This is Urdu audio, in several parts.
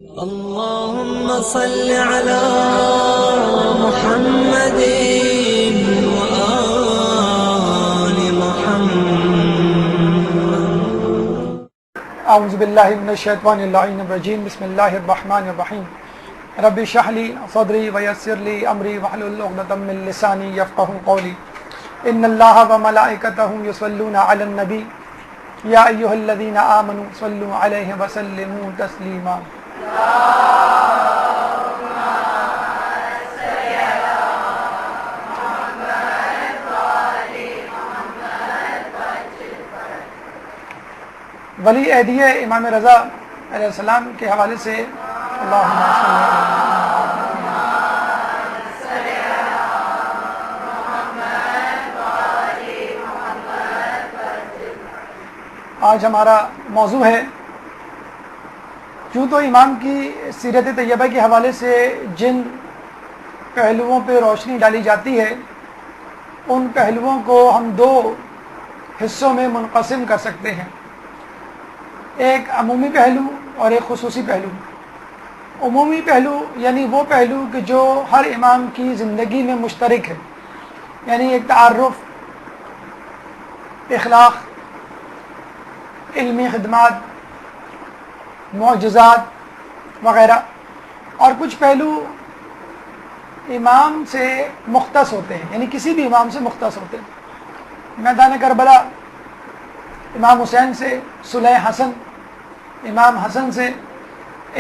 اللهم صل على محمد وآل محمد. اعوذ باللہ من الشیطان اللعین الرجیم. بسم اللہ الرحمن الرحیم. رب اشرح لی صدری ویسر لی امری واحلل عقدۃ من لسانی یفقهوا قولی. ان اللہ وملائکتہ یصلون علی النبی یا ایھا الذین آمنوا صلوا علیہ وسلموا تسلیما. ولی عہدی امام رضا علیہ السلام کے حوالے سے اللہم صل آج ہمارا موضوع ہے، کیوں تو امام کی سیرت طیبہ کے حوالے سے جن پہلوؤں پہ روشنی ڈالی جاتی ہے ان پہلوؤں کو ہم دو حصوں میں منقسم کر سکتے ہیں، ایک عمومی پہلو اور ایک خصوصی پہلو. عمومی پہلو یعنی وہ پہلو کہ جو ہر امام کی زندگی میں مشترک ہے، یعنی ایک تعارف، اخلاق، علمی خدمات، معجزات وغیرہ. اور کچھ پہلو امام سے مختص ہوتے ہیں، یعنی کسی بھی امام سے مختص ہوتے ہیں. میدان کربلا امام حسین سے، صلح حسن امام حسن سے،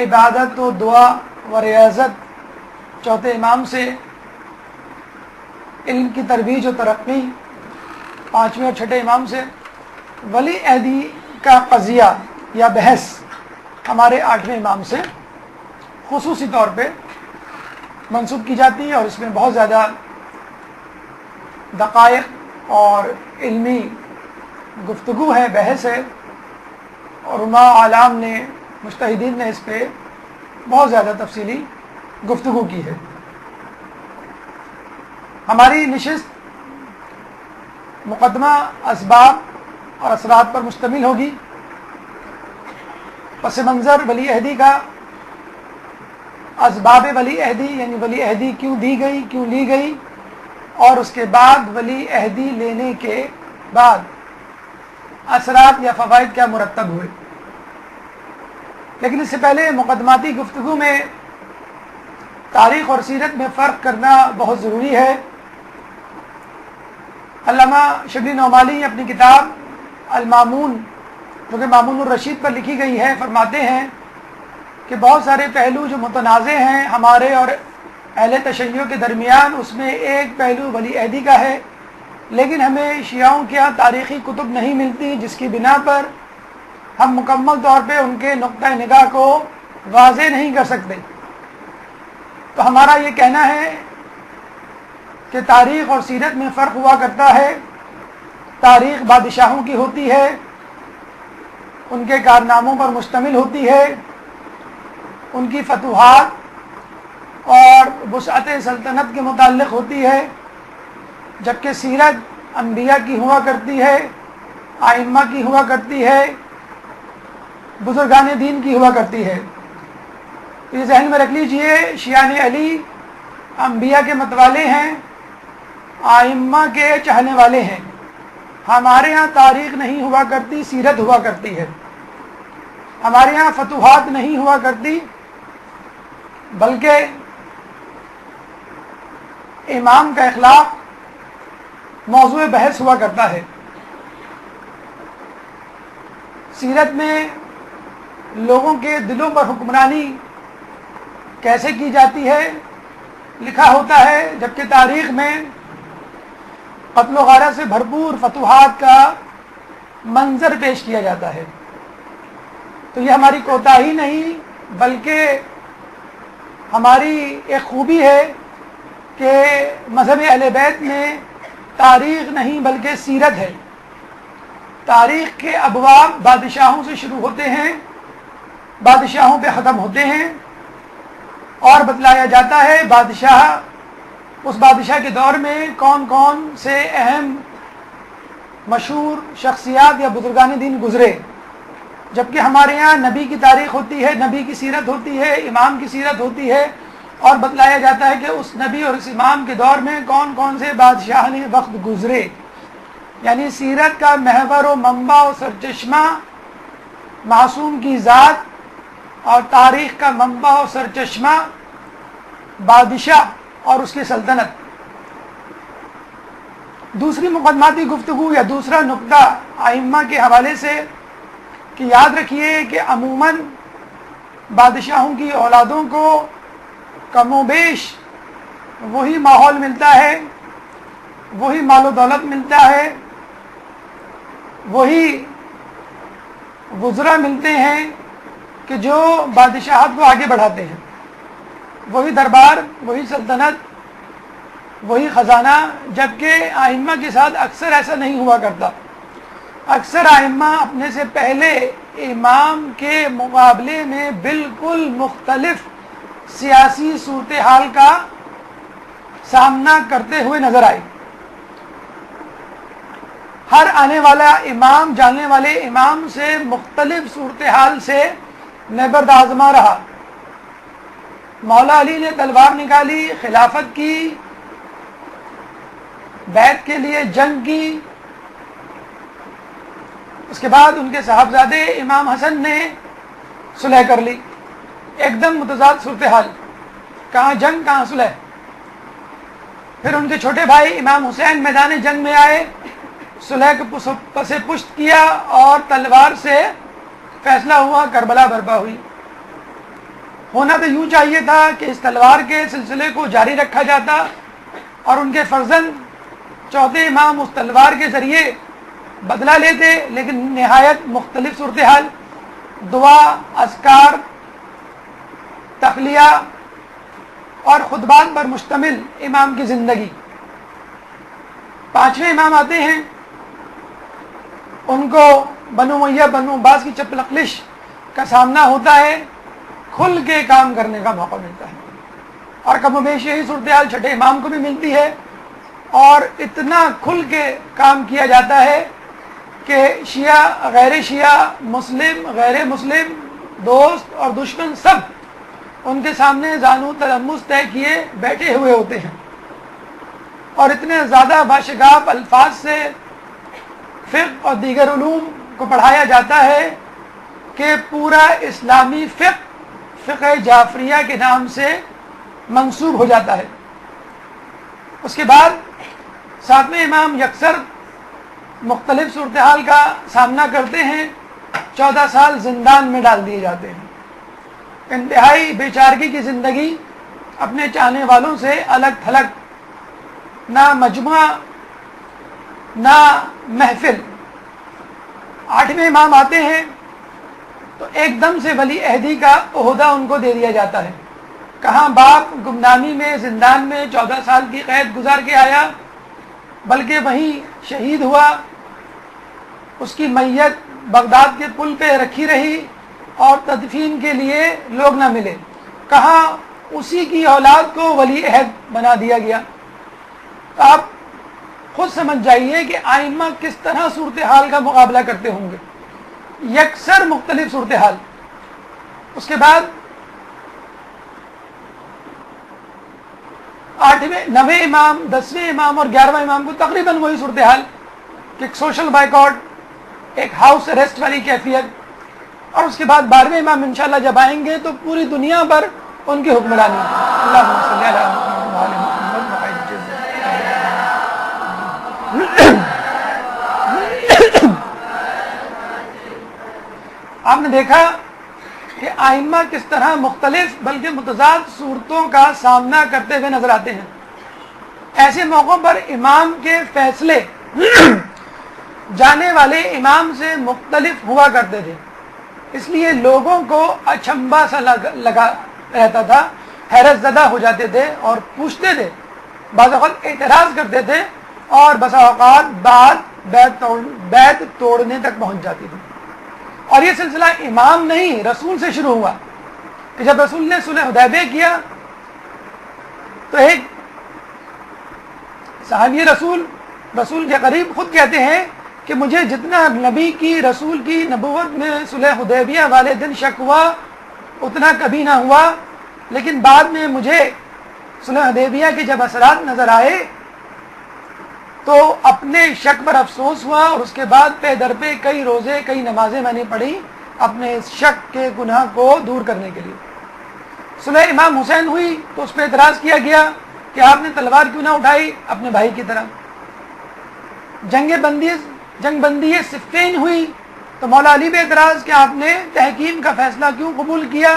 عبادت و دعا و ریاضت چوتھے امام سے، علم کی ترویج و ترقی پانچویں اور چھٹے امام سے. ولی عہدی کا قضیہ یا بحث ہمارے آٹھویں امام سے خصوصی طور پہ منسوب کی جاتی ہے، اور اس میں بہت زیادہ دقائق اور علمی گفتگو ہے، بحث ہے، اور علماء اعلام نے، مجتہدین نے اس پہ بہت زیادہ تفصیلی گفتگو کی ہے. ہماری نشست مقدمہ اسباب اور اثرات پر مشتمل ہوگی. پس منظر ولی عہدی کا، اسباب ولی عہدی یعنی ولی عہدی کیوں دی گئی، کیوں لی گئی، اور اس کے بعد ولی عہدی لینے کے بعد اثرات یا فوائد کیا مرتب ہوئے. لیکن اس سے پہلے مقدماتی گفتگو میں تاریخ اور سیرت میں فرق کرنا بہت ضروری ہے. علامہ شبلی نعمانی اپنی کتاب المامون، جو کہ مامون الرشید پر لکھی گئی ہے، فرماتے ہیں کہ بہت سارے پہلو جو متنازع ہیں ہمارے اور اہل تشیع کے درمیان، اس میں ایک پہلو ولی عہدی کا ہے، لیکن ہمیں شیعوں کے یہاں تاریخی کتب نہیں ملتی جس کی بنا پر ہم مکمل طور پہ ان کے نقطہ نگاہ کو واضح نہیں کر سکتے. تو ہمارا یہ کہنا ہے کہ تاریخ اور سیرت میں فرق ہوا کرتا ہے. تاریخ بادشاہوں کی ہوتی ہے، ان کے کارناموں پر مشتمل ہوتی ہے، ان کی فتوحات اور وسعت سلطنت کے متعلق ہوتی ہے، جبکہ سیرت انبیاء کی ہوا کرتی ہے، ائمہ کی ہوا کرتی ہے، بزرگان دین کی ہوا کرتی ہے. تو یہ ذہن میں رکھ لیجئے، شیعان علی انبیاء کے متوالے ہیں، ائمہ کے چاہنے والے ہیں. ہمارے ہاں تاریخ نہیں ہوا کرتی، سیرت ہوا کرتی ہے. ہمارے ہاں فتوحات نہیں ہوا کرتی، بلکہ امام کا اخلاق موضوع بحث ہوا کرتا ہے. سیرت میں لوگوں کے دلوں پر حکمرانی کیسے کی جاتی ہے لکھا ہوتا ہے، جبکہ تاریخ میں قتل و غارت سے بھرپور فتوحات کا منظر پیش کیا جاتا ہے. تو یہ ہماری کوتاہی نہیں بلکہ ہماری ایک خوبی ہے کہ مذہب اہل بیت میں تاریخ نہیں بلکہ سیرت ہے. تاریخ کے ابواب بادشاہوں سے شروع ہوتے ہیں، بادشاہوں پہ ختم ہوتے ہیں، اور بتلایا جاتا ہے اس بادشاہ کے دور میں کون کون سے اہم مشہور شخصیات یا بزرگان دین گزرے. جبکہ ہمارے یہاں نبی کی تاریخ ہوتی ہے، نبی کی سیرت ہوتی ہے، امام کی سیرت ہوتی ہے، اور بتلایا جاتا ہے کہ اس نبی اور اس امام کے دور میں کون کون سے بادشاہ نے وقت گزرے. یعنی سیرت کا محور و منبع و سرچشمہ معصوم کی ذات، اور تاریخ کا منبع و سرچشمہ بادشاہ اور اس کی سلطنت. دوسری مقدماتی گفتگو یا دوسرا نقطہ ائمہ کے حوالے سے کہ یاد رکھیے کہ عموماً بادشاہوں کی اولادوں کو کم و بیش وہی ماحول ملتا ہے، وہی مال و دولت ملتا ہے، وہی وزراء ملتے ہیں کہ جو بادشاہت کو آگے بڑھاتے ہیں، وہی دربار، وہی سلطنت، وہی خزانہ. جبکہ ائمہ کے ساتھ اکثر ایسا نہیں ہوا کرتا. اکثر ائمہ اپنے سے پہلے امام کے مقابلے میں بالکل مختلف سیاسی صورتحال کا سامنا کرتے ہوئے نظر آئے. ہر آنے والا امام جاننے والے امام سے مختلف صورتحال سے نبرد آزما رہا. مولا علی نے تلوار نکالی، خلافت کی، بیعت کے لیے جنگ کی. اس کے بعد ان کے صاحبزادے امام حسن نے صلح کر لی. ایک دم متضاد صورتحال، کہاں جنگ کہاں صلح. پھر ان کے چھوٹے بھائی امام حسین میدان جنگ میں آئے، صلح کو پس پشت کیا اور تلوار سے فیصلہ ہوا، کربلا برپا ہوئی. ہونا تو یوں چاہیے تھا کہ اس تلوار کے سلسلے کو جاری رکھا جاتا اور ان کے فرزند چوتھے امام اس تلوار کے ذریعے بدلہ لیتے، لیکن نہایت مختلف صورتحال. دعا، اذکار، تخلیہ اور خطبات پر مشتمل امام کی زندگی. پانچویں امام آتے ہیں، ان کو بنو امیہ بنو عباس کی چپلقلش کا سامنا ہوتا ہے، کھل کے کام کرنے کا موقع ملتا ہے. اور کم و بیش یہی صورتحال چھٹے امام کو بھی ملتی ہے، اور اتنا کھل کے کام کیا جاتا ہے کہ شیعہ، غیر شیعہ، مسلم، غیر مسلم، دوست اور دشمن سب ان کے سامنے زانو تلمس طے کیے بیٹھے ہوئے ہوتے ہیں. اور اتنے زیادہ باشگاف الفاظ سے فقہ اور دیگر علوم کو پڑھایا جاتا ہے کہ پورا اسلامی فقہ جعفریہ کے نام سے منسوب ہو جاتا ہے. اس کے بعد ساتویں امام یکسر مختلف صورتحال کا سامنا کرتے ہیں، 14 سال زندان میں ڈال دیے جاتے ہیں. انتہائی بے چارگی کی زندگی، اپنے چاہنے والوں سے الگ تھلگ، نہ مجموعہ نہ محفل. آٹھویں امام آتے ہیں تو ایک دم سے ولی عہدی کا عہدہ ان کو دے دیا جاتا ہے. کہاں باپ گمنامی میں زندان میں 14 سال کی قید گزار کے آیا، بلکہ وہیں شہید ہوا. اس کی میت بغداد کے پل پہ رکھی رہی اور تدفین کے لیے لوگ نہ ملے. کہاں اسی کی اولاد کو ولی عہد بنا دیا گیا. تو آپ خود سمجھ جائیے کہ ائمہ کس طرح صورتحال کا مقابلہ کرتے ہوں گے، یکسر مختلف صورتحال. اس کے بعد 8ویں 9ویں امام 10ویں امام اور 11واں امام کو تقریباً وہی صورتحال کہ ایک سوشل بائیکاٹ، ایک ہاؤس اریسٹ والی کیفیت. اور اس کے بعد 12ویں امام انشاءاللہ جب آئیں گے تو پوری دنیا پر ان کی حکمرانی. اللہم صلی علی محمد وعلی محمد وعجل. آپ نے دیکھا کہ ائمہ کس طرح مختلف بلکہ متضاد صورتوں کا سامنا کرتے ہوئے نظر آتے ہیں. ایسے موقعوں پر امام کے فیصلے جانے والے امام سے مختلف ہوا کرتے تھے، اس لیے لوگوں کو اچنبھا سا لگا رہتا تھا، حیرت زدہ ہو جاتے تھے اور پوچھتے تھے، بعض اوقات اعتراض کرتے تھے، اور بسا اوقات بیعت توڑنے تک پہنچ جاتی تھی. اور یہ سلسلہ امام نہیں رسول سے شروع ہوا کہ جب رسول نے صلح حدیبیہ کیا تو ایک صحابی رسول کے قریب خود کہتے ہیں کہ مجھے جتنا نبی کی رسول کی نبوت میں صلح حدیبیہ والے دن شک ہوا اتنا کبھی نہ ہوا، لیکن بعد میں مجھے صلح حدیبیہ کے جب اثرات نظر آئے تو اپنے شک پر افسوس ہوا، اور اس کے بعد پہ در پہ کئی روزے کئی نمازیں میں نے پڑھی اپنے اس شک کے گناہ کو دور کرنے کے لیے۔ صلح امام حسین ہوئی تو اس پہ اعتراض کیا گیا کہ آپ نے تلوار کیوں نہ اٹھائی اپنے بھائی کی طرح۔ جنگ بندی صفین ہوئی تو مولا علی پہ اعتراض کہ آپ نے تحکیم کا فیصلہ کیوں قبول کیا،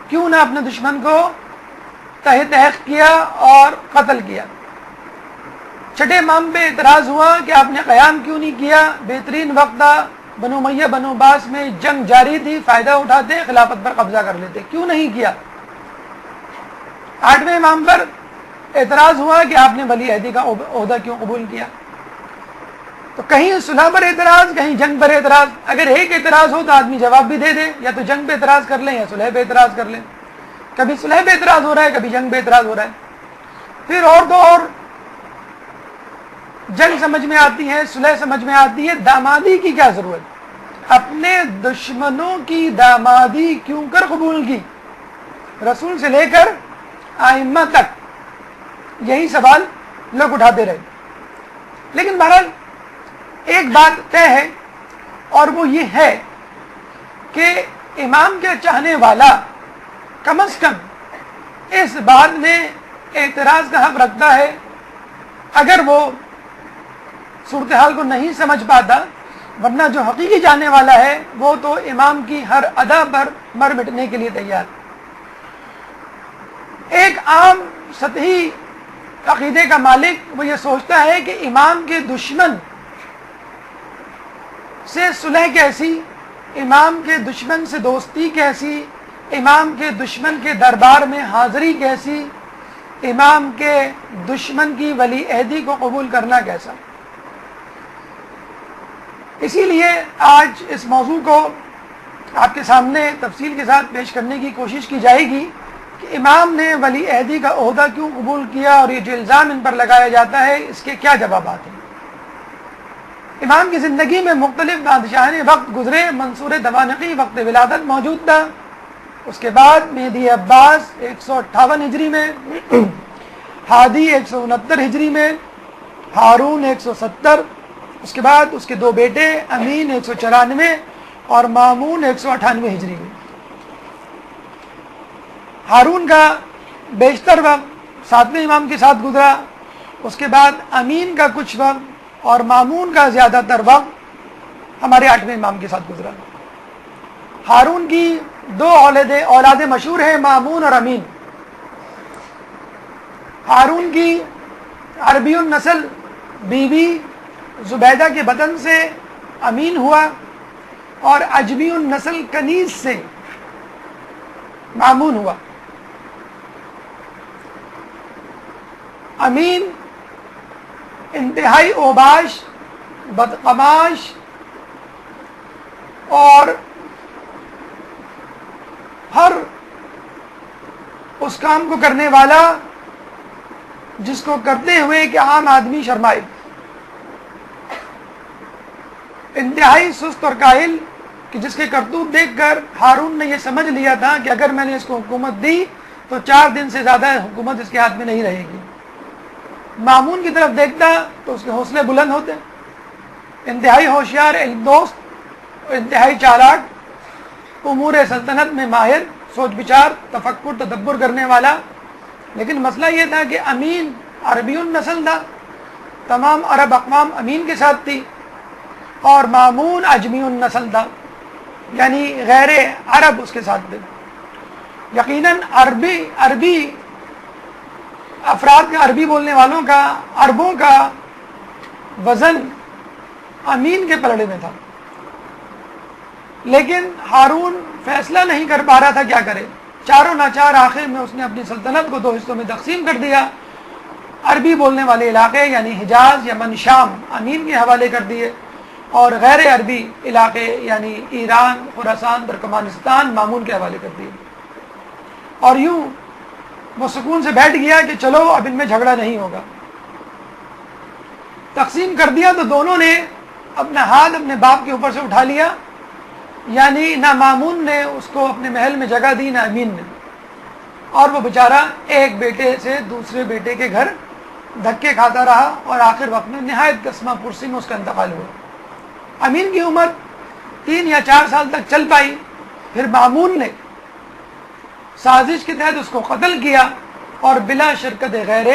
کیوں نہ اپنے دشمن کو تحق کیا اور قتل کیا۔ چھٹے امام پہ اعتراض ہوا کہ آپ نے قیام کیوں نہیں کیا، بہترین وقت تھا، بنو امیہ بنو عباس میں جنگ جاری تھی، فائدہ اٹھاتے خلافت پر قبضہ کر لیتے، کیوں نہیں کیا۔ آٹھویں امام پر اعتراض ہوا کہ آپ نے ولی عہدی کا عہدہ کیوں قبول کیا۔ تو کہیں صلح پر اعتراض، کہیں جنگ پر اعتراض۔ اگر ایک اعتراض ہو تو آدمی جواب بھی دے دے، یا تو جنگ پہ اعتراض کر لیں یا صلح پہ اعتراض کر لیں۔ کبھی صلح پہ اعتراض ہو رہا ہے، کبھی جنگ پہ اعتراض ہو رہا ہے۔ پھر اور تو اور جنگ سمجھ میں آتی ہے، صلح سمجھ میں آتی ہے، دامادی کی کیا ضرورت؟ اپنے دشمنوں کی دامادی کیوں کر قبول کی؟ رسول سے لے کر ائمہ تک یہی سوال لوگ اٹھاتے رہے۔ لیکن بہرحال ایک بات طے ہے، اور وہ یہ ہے کہ امام کے چاہنے والا کم از کم اس بات میں اعتراض کا حق رکھتا ہے، اگر وہ صورتحال کو نہیں سمجھ پاتا، ورنہ جو حقیقی جاننے والا ہے وہ تو امام کی ہر ادا پر مر مٹنے کے لیے تیار۔ ایک عام سطحی عقیدے کا مالک وہ یہ سوچتا ہے کہ امام کے دشمن سے صلح کیسی، امام کے دشمن سے دوستی کیسی، امام کے دشمن کے دربار میں حاضری کیسی، امام کے دشمن کی ولی عہدی کو قبول کرنا کیسا۔ اسی لیے آج اس موضوع کو آپ کے سامنے تفصیل کے ساتھ پیش کرنے کی کوشش کی جائے گی کہ امام نے ولی عہدی کا عہدہ کیوں قبول کیا، اور یہ جو الزام ان پر لگایا جاتا ہے اس کے کیا جوابات ہیں۔ امام کی زندگی میں مختلف بادشاہان وقت گزرے، منصور دوانقی وقت ولادت موجود تھا، اس کے بعد مہدی عباس 158 ہجری میں، ہادی 169 ہجری میں، ہارون 170، اس کے بعد اس کے دو بیٹے امین 194 اور مامون 198 ہجری میں۔ ہارون کا بیشتر وقت 7ویں امام کے ساتھ گزرا، اس کے بعد امین کا کچھ وقت اور مامون کا زیادہ تر وقت ہمارے 8ویں امام کے ساتھ گزرا۔ ہارون کی دو اولادیں مشہور ہیں، مامون اور امین۔ ہارون کی عربی النسل بیوی زبیدہ کے بطن سے امین ہوا، اور عجمی النسل کنیز سے مامون ہوا۔ امین انتہائی اوباش، بدقماش اور ہر اس کام کو کرنے والا جس کو کرتے ہوئے کہ عام آدمی شرمائے، انتہائی سست اور کاہل، کہ جس کے کرتوت دیکھ کر ہارون نے یہ سمجھ لیا تھا کہ اگر میں نے اس کو حکومت دی تو 4 دن سے زیادہ حکومت اس کے ہاتھ میں نہیں رہے گی۔ مامون کی طرف دیکھتا تو اس کے حوصلے بلند ہوتے، انتہائی ہوشیار، علم دوست، انتہائی چالاک، امور سلطنت میں ماہر، سوچ بچار، تفکر تدبر کرنے والا۔ لیکن مسئلہ یہ تھا کہ امین عربی النسل تھا، تمام عرب اقوام امین کے ساتھ تھی، اور مامون عجمی النسل تھا، یعنی غیر عرب اس کے ساتھ تھے۔ یقیناً عربی افراد کا، عربی بولنے والوں کا، عربوں کا وزن امین کے پلڑے میں تھا، لیکن ہارون فیصلہ نہیں کر پا رہا تھا کیا کرے۔ چاروں ناچار آخر میں اس نے اپنی سلطنت کو 2 حصوں میں تقسیم کر دیا۔ عربی بولنے والے علاقے یعنی حجاز، یمن، شام امین کے حوالے کر دیے، اور غیر عربی علاقے یعنی ایران، خراسان، ترکمانستان مامون کے حوالے کر دیے۔ اور یوں وہ سکون سے بیٹھ گیا کہ چلو اب ان میں جھگڑا نہیں ہوگا۔ تقسیم کر دیا تو دونوں نے اپنا ہاتھ اپنے باپ کے اوپر سے اٹھا لیا، یعنی نہ مامون نے اس کو اپنے محل میں جگہ دی نہ امین نے، اور وہ بیچارہ ایک بیٹے سے دوسرے بیٹے کے گھر دھکے کھاتا رہا اور آخر وقت میں نہایت قسمہ پرسی میں اس کا انتقال ہوا۔ امین کی عمر 3 یا 4 سال تک چل پائی، پھر مامون نے سازش کے تحت اس کو قتل کیا اور بلا شرکت غیر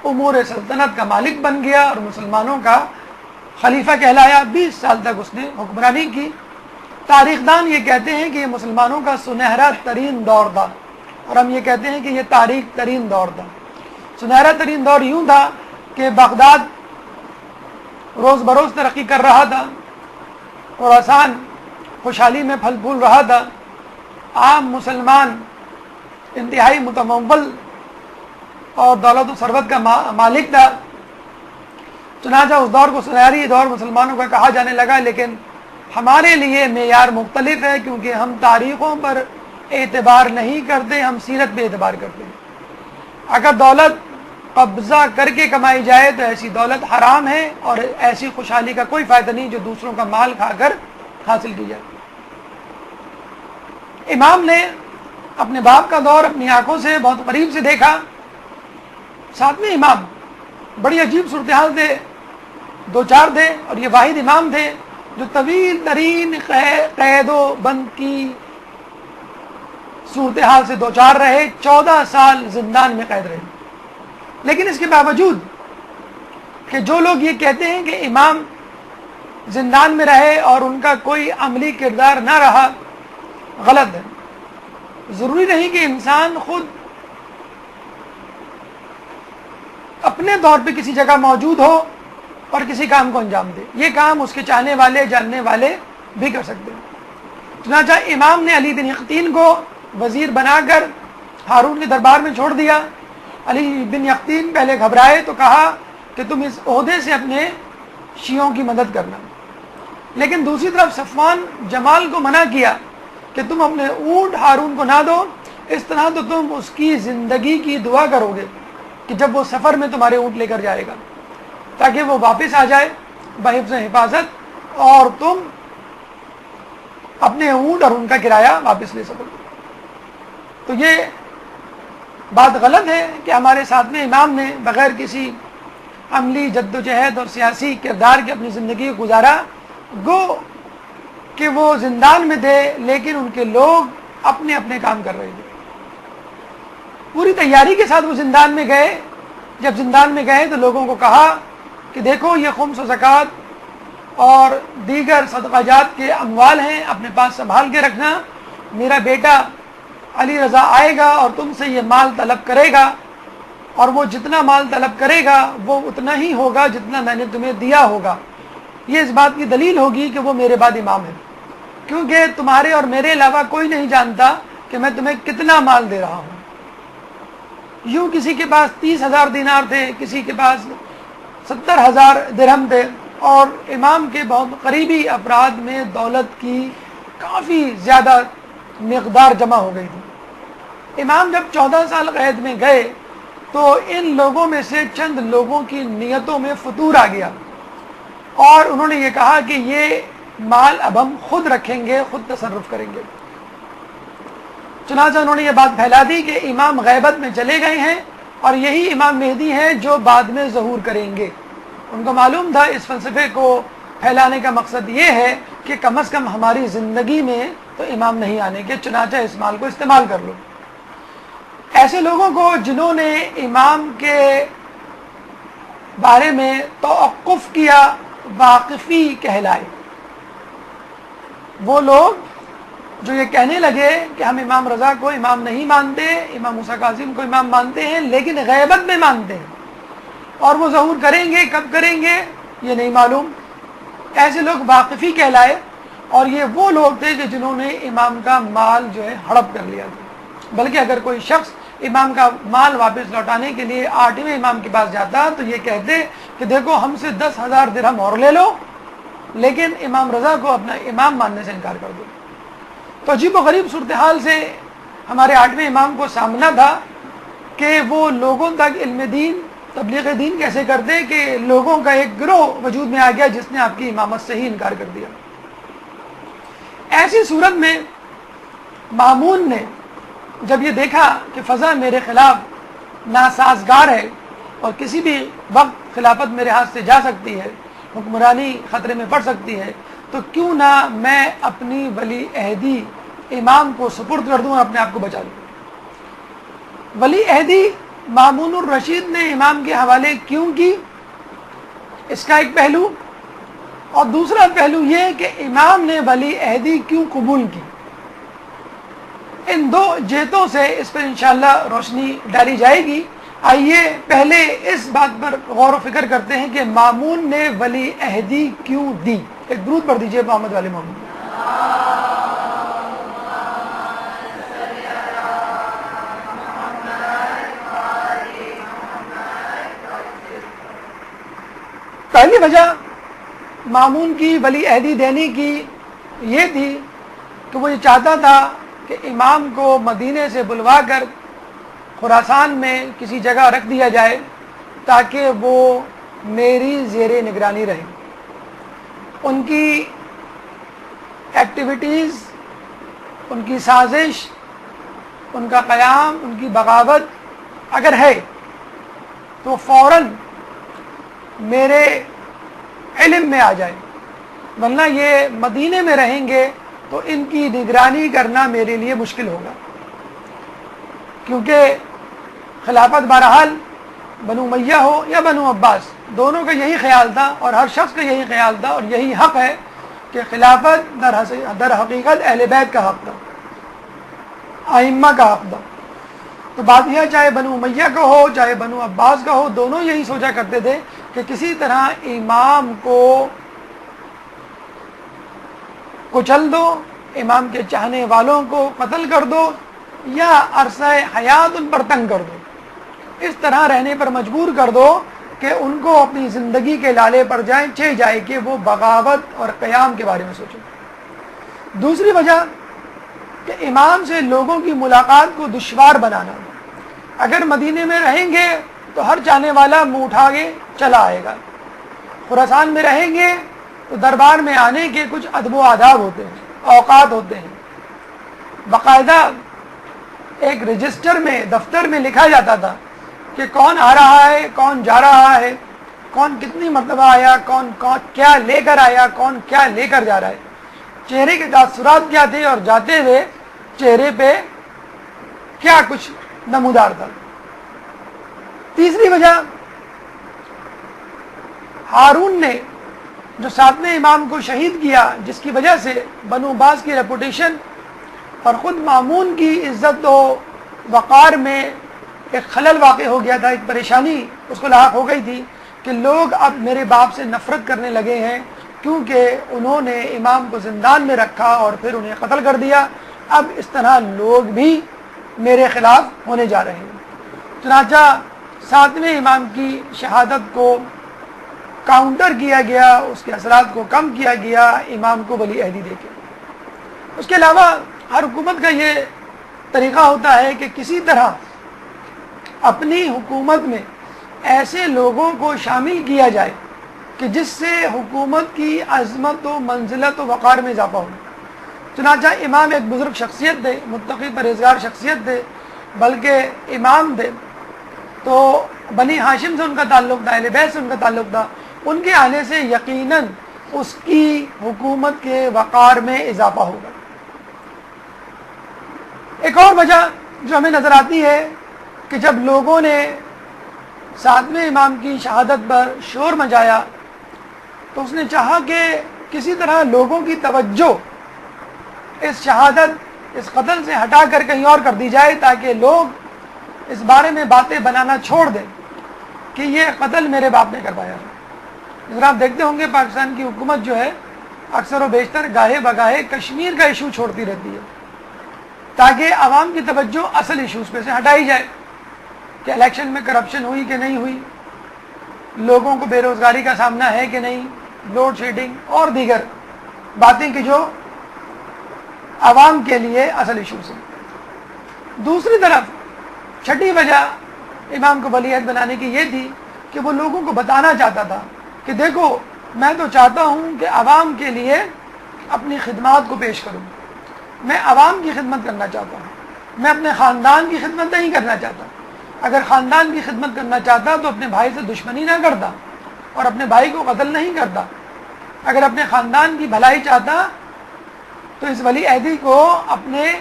امور سلطنت کا مالک بن گیا اور مسلمانوں کا خلیفہ کہلایا۔ 20 سال تک اس نے حکمرانی کی۔ تاریخ دان یہ کہتے ہیں کہ یہ مسلمانوں کا سنہرا ترین دور تھا، اور ہم یہ کہتے ہیں کہ یہ تاریخ ترین دور تھا۔ سنہرا ترین دور یوں تھا کہ بغداد روز بروز ترقی کر رہا تھا، خراسان خوشحالی میں پھل پھول رہا تھا، عام مسلمان انتہائی متمول اور دولت و ثروت کا مالک تھا۔ چنانچہ اس دور کو سنہری دور مسلمانوں کا کہا جانے لگا، لیکن ہمارے لیے معیار مختلف ہے، کیونکہ ہم تاریخوں پر اعتبار نہیں کرتے، ہم سیرت پہ اعتبار کرتے ہیں۔ اگر دولت قبضہ کر کے کمائی جائے تو ایسی دولت حرام ہے، اور ایسی خوشحالی کا کوئی فائدہ نہیں جو دوسروں کا مال کھا کر حاصل کی جائے۔ امام نے اپنے باپ کا دور اپنی آنکھوں سے بہت قریب سے دیکھا۔ 7ویں امام بڑی عجیب صورتحال سے 2-4 تھے، اور یہ واحد امام تھے جو طویل ترین قید و بند کی صورتحال سے 2-4 رہے۔ 14 سال زندان میں قید رہے، لیکن اس کے باوجود کہ جو لوگ یہ کہتے ہیں کہ امام زندان میں رہے اور ان کا کوئی عملی کردار نہ رہا، غلط ہے۔ ضروری نہیں کہ انسان خود اپنے طور پہ کسی جگہ موجود ہو اور کسی کام کو انجام دے، یہ کام اس کے چاہنے والے جاننے والے بھی کر سکتے ہیں۔ چنانچہ امام نے علی بن یقطین کو وزیر بنا کر ہارون کے دربار میں چھوڑ دیا۔ علی بن یقطین پہلے گھبرائے تو کہا کہ تم اس عہدے سے اپنے شیعوں کی مدد کرنا، لیکن دوسری طرف صفوان جمال کو منع کیا کہ تم اپنے اونٹ ہارون کو نہ دو، اس طرح تو تم اس کی زندگی کی دعا کرو گے کہ جب وہ سفر میں تمہارے اونٹ لے کر جائے گا، تاکہ وہ واپس آ جائے بحفظ حفاظت اور تم اپنے اونٹ اور ان کا کرایہ واپس لے سکو۔ تو یہ بات غلط ہے کہ ہمارے ساتھ میں امام نے بغیر کسی عملی جدوجہد اور سیاسی کردار کی اپنی زندگی کو گزارا، گو کہ وہ زندان میں تھے لیکن ان کے لوگ اپنے اپنے کام کر رہے تھے۔ پوری تیاری کے ساتھ وہ زندان میں گئے۔ جب زندان میں گئے تو لوگوں کو کہا کہ دیکھو یہ خمس و زکوٰۃ اور دیگر صدقہ جات کے اموال ہیں، اپنے پاس سنبھال کے رکھنا، میرا بیٹا علی رضا آئے گا اور تم سے یہ مال طلب کرے گا، اور وہ جتنا مال طلب کرے گا وہ اتنا ہی ہوگا جتنا میں نے تمہیں دیا ہوگا۔ یہ اس بات کی دلیل ہوگی کہ وہ میرے بعد امام ہے، کیونکہ تمہارے اور میرے علاوہ کوئی نہیں جانتا کہ میں تمہیں کتنا مال دے رہا ہوں۔ یوں کسی کے پاس 30,000 دینار تھے، کسی کے پاس 70,000 درہم تھے، اور امام کے بہت قریبی افراد میں دولت کی کافی زیادہ مقدار جمع ہو گئی تھی۔ امام جب 14 سال قید میں گئے تو ان لوگوں میں سے چند لوگوں کی نیتوں میں فتور آ گیا، اور انہوں نے یہ کہا کہ یہ مال اب ہم خود رکھیں گے، خود تصرف کریں گے۔ چنانچہ انہوں نے یہ بات پھیلا دی کہ امام غیبت میں چلے گئے ہیں اور یہی امام مہدی ہیں جو بعد میں ظہور کریں گے۔ ان کو معلوم تھا اس فلسفے کو پھیلانے کا مقصد یہ ہے کہ کم از کم ہماری زندگی میں تو امام نہیں آنے کے، چنانچہ اس مال کو استعمال کر لو۔ ایسے لوگوں کو جنہوں نے امام کے بارے میں توقف کیا واقفی کہلائے، وہ لوگ جو یہ کہنے لگے کہ ہم امام رضا کو امام نہیں مانتے، امام موسیٰ کاظم کو امام مانتے ہیں لیکن غیبت میں مانتے ہیں، اور وہ ظہور کریں گے، کب کریں گے یہ نہیں معلوم، ایسے لوگ واقفی کہلائے۔ اور یہ وہ لوگ تھے کہ جنہوں نے امام کا مال جو ہے ہڑپ کر لیا تھا۔ بلکہ اگر کوئی شخص امام کا مال واپس لوٹانے کے لیے 8ویں امام کے پاس جاتا تو یہ کہتے کہ دیکھو ہم سے 10,000 درہم اور لے لو، لیکن امام رضا کو اپنا امام ماننے سے انکار کر دو۔ تو عجیب و غریب صورتحال سے ہمارے 8ویں امام کو سامنا تھا کہ وہ لوگوں تک علم دین تبلیغ دین کیسے کر دے کہ لوگوں کا ایک گروہ وجود میں آ گیا جس نے آپ کی امامت سے ہی انکار کر دیا۔ ایسی صورت میں مامون نے جب یہ دیکھا کہ فضا میرے خلاف ناسازگار ہے اور کسی بھی وقت خلافت میرے ہاتھ سے جا سکتی ہے، حکمرانی خطرے میں پڑ سکتی ہے، تو کیوں نہ میں اپنی ولی عہدی امام کو سپرد کر دوں اور اپنے آپ کو بچا لوں۔ ولی عہدی مامون الرشید نے امام کے حوالے کیوں کی، اس کا ایک پہلو، اور دوسرا پہلو یہ کہ امام نے ولی عہدی کیوں قبول کی۔ ان دو جہتوں سے اس پر انشاءاللہ روشنی ڈالی جائے گی۔ آئیے پہلے اس بات پر غور و فکر کرتے ہیں کہ مامون نے ولی عہدی کیوں دی۔ ایک درود پڑھ دیجئے محمد والے محمد۔ پہلی وجہ مامون کی ولی عہدی دینے کی یہ تھی کہ وہ یہ چاہتا تھا کہ امام کو مدینے سے بلوا کر خراسان میں کسی جگہ رکھ دیا جائے تاکہ وہ میری زیر نگرانی رہے۔ ان کی ایکٹیویٹیز، ان کی سازش، ان کا قیام، ان کی بغاوت اگر ہے تو فوراً میرے علم میں آ جائے، ورنہ یہ مدینے میں رہیں گے تو ان کی نگرانی کرنا میرے لیے مشکل ہوگا، کیونکہ خلافت بہرحال بنو امیہ ہو یا بنو عباس، دونوں کا یہی خیال تھا اور ہر شخص کا یہی خیال تھا اور یہی حق ہے کہ خلافت در حقیقت اہل بیت کا حق تھا، ائمہ کا حق تھا۔ تو بات یہ چاہے بنو امیہ کا ہو چاہے بنو عباس کا ہو، دونوں یہی سوچا کرتے تھے کہ کسی طرح امام کو کچل دو، امام کے چاہنے والوں کو قتل کر دو یا عرصہ حیات ان پر تنگ کر دو، اس طرح رہنے پر مجبور کر دو کہ ان کو اپنی زندگی کے لالے پر جائے کہ وہ بغاوت اور قیام کے بارے میں سوچیں۔ دوسری وجہ کہ امام سے لوگوں کی ملاقات کو دشوار بنانا، اگر مدینے میں رہیں گے تو ہر چاہنے والا منہ اٹھا کے چلا آئے گا، خراسان میں رہیں گے تو دربار میں آنے کے کچھ ادب و آداب ہوتے ہیں، اوقات ہوتے ہیں، باقاعدہ ایک رجسٹر میں دفتر میں لکھا جاتا تھا کہ کون آ رہا ہے، کون جا رہا ہے، کون کتنی مرتبہ آیا، کون کیا لے کر آیا، کون کیا لے کر جا رہا ہے، چہرے کے تاثرات کیا تھے اور جاتے ہوئے چہرے پہ کیا کچھ نمودار تھا۔ تیسری وجہ، ہارون نے جو ساتویں امام کو شہید کیا، جس کی وجہ سے بنو عباس کی ریپوٹیشن اور خود مامون کی عزت و وقار میں ایک خلل واقع ہو گیا تھا، ایک پریشانی اس کو لاحق ہو گئی تھی کہ لوگ اب میرے باپ سے نفرت کرنے لگے ہیں کیونکہ انہوں نے امام کو زندان میں رکھا اور پھر انہیں قتل کر دیا، اب اس طرح لوگ بھی میرے خلاف ہونے جا رہے ہیں۔ چنانچہ ساتویں امام کی شہادت کو کاؤنٹر کیا گیا، اس کے اثرات کو کم کیا گیا امام کو ولی عہدی دے کے۔ اس کے علاوہ ہر حکومت کا یہ طریقہ ہوتا ہے کہ کسی طرح اپنی حکومت میں ایسے لوگوں کو شامل کیا جائے کہ جس سے حکومت کی عظمت و منزلت و وقار میں اضافہ ہو۔ چنانچہ امام ایک بزرگ شخصیت تھے، متقی پرہیزگار شخصیت تھے، بلکہ امام تھے تو بنی ہاشم سے ان کا تعلق تھا، اہل بیت سے ان کا تعلق تھا، ان کے آنے سے یقیناً اس کی حکومت کے وقار میں اضافہ ہوگا۔ ایک اور وجہ جو ہمیں نظر آتی ہے کہ جب لوگوں نے ساتویں امام کی شہادت پر شور مچایا تو اس نے چاہا کہ کسی طرح لوگوں کی توجہ اس شہادت، اس قتل سے ہٹا کر کہیں اور کر دی جائے تاکہ لوگ اس بارے میں باتیں بنانا چھوڑ دیں کہ یہ قتل میرے باپ نے کروایا ہے۔ ذرا آپ دیکھتے ہوں گے پاکستان کی حکومت جو ہے اکثر و بیشتر گاہے بگاہے کشمیر کا ایشو چھوڑتی رہتی ہے تاکہ عوام کی توجہ اصل ایشوز پہ سے ہٹائی جائے کہ الیکشن میں کرپشن ہوئی کہ نہیں ہوئی، لوگوں کو بے روزگاری کا سامنا ہے کہ نہیں، لوڈ شیڈنگ اور دیگر باتیں کہ جو عوام کے لیے اصل ایشوز ہیں۔ دوسری طرف چھٹی وجہ امام کو ولی عہد بنانے کی یہ تھی کہ وہ لوگوں کو بتانا چاہتا تھا کہ دیکھو میں تو چاہتا ہوں کہ عوام کے لیے اپنی خدمات کو پیش کروں، میں عوام کی خدمت کرنا چاہتا ہوں، میں اپنے خاندان کی خدمت نہیں کرنا چاہتا۔ اگر خاندان کی خدمت کرنا چاہتا تو اپنے بھائی سے دشمنی نہ کرتا اور اپنے بھائی کو قتل نہیں کرتا۔ اگر اپنے خاندان کی بھلائی چاہتا تو اس ولی عہدی کو اپنے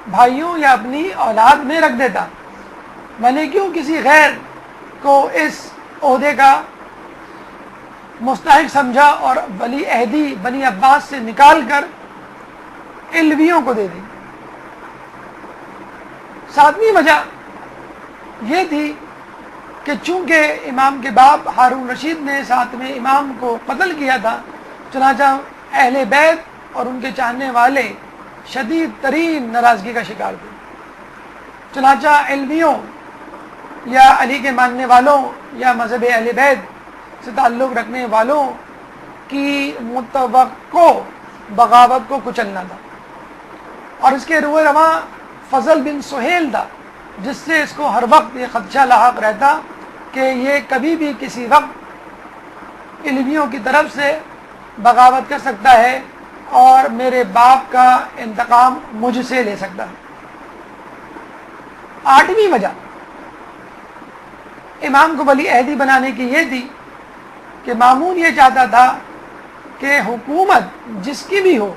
بھائیوں یا اپنی اولاد میں رکھ دیتا۔ میں نے کیوں کسی غیر کو اس عہدے کا مستحق سمجھا اور ولی عہدی بنی عباس سے نکال کر علویوں کو دے دی۔ ساتویں وجہ یہ تھی کہ چونکہ امام کے باپ ہارون رشید نے ساتویں امام کو قتل کیا تھا، چنانچہ اہل بیت اور ان کے چاہنے والے شدید ترین ناراضگی کا شکار تھے۔ چنانچہ علویوں یا علی کے ماننے والوں یا مذہب اہل بیت سے تعلق رکھنے والوں کی متوقع بغاوت کو کچلنا تھا، اور اس کے روئے رواں فضل بن سہیل تھا، جس سے اس کو ہر وقت یہ خدشہ لاحق رہتا کہ یہ کبھی بھی کسی وقت علویوں کی طرف سے بغاوت کر سکتا ہے اور میرے باپ کا انتقام مجھ سے لے سکتا ہے۔ آٹھویں وجہ امام کو ولی عہدی بنانے کی یہ تھی کہ مامون یہ چاہتا تھا کہ حکومت جس کی بھی ہو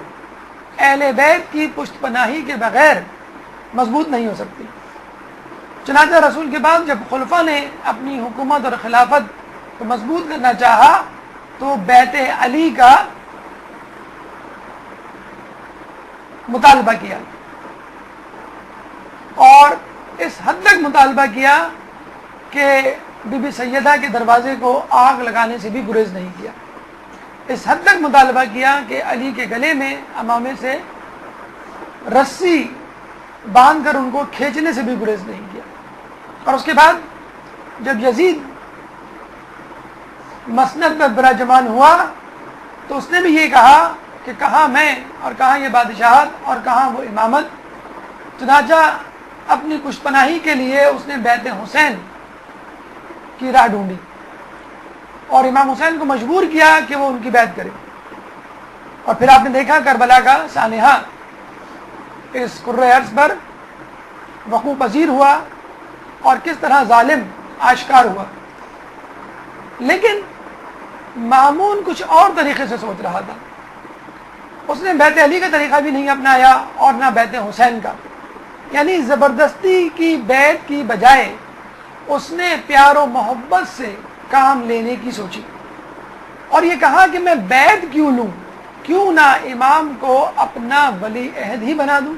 اہل بیت کی پشت پناہی کے بغیر مضبوط نہیں ہو سکتی۔ چنانچہ رسول کے بعد جب خلفاء نے اپنی حکومت اور خلافت کو مضبوط کرنا چاہا تو بیت علی کا مطالبہ کیا، اور اس حد تک مطالبہ کیا کہ بی بی سیدہ کے دروازے کو آگ لگانے سے بھی گریز نہیں کیا۔ اس حد تک مطالبہ کیا کہ علی کے گلے میں امامے سے رسی باندھ کر ان کو کھینچنے سے بھی گریز نہیں کیا۔ اور اس کے بعد جب یزید مسند میں براجمان ہوا تو اس نے بھی یہ کہا کہ کہاں میں اور کہاں یہ بادشاہت اور کہاں وہ امامت۔ چنانچہ اپنی کش پناہی کے لیے اس نے بیت حسین کی راہ ڈھونڈی اور امام حسین کو مجبور کیا کہ وہ ان کی بیعت کرے۔ اور پھر آپ نے دیکھا کربلا کا سانحہ اس کرۂ ارض پر وقوع پذیر ہوا اور کس طرح ظالم آشکار ہوا۔ لیکن مامون کچھ اور طریقے سے سوچ رہا تھا۔ اس نے بیت علی کا طریقہ بھی نہیں اپنایا اور نہ بیت حسین کا، یعنی زبردستی کی بیعت کی بجائے اس نے پیار و محبت سے کام لینے کی سوچی، اور یہ کہا کہ میں بیعت کیوں لوں، کیوں نہ امام کو اپنا ولی عہد ہی بنا دوں۔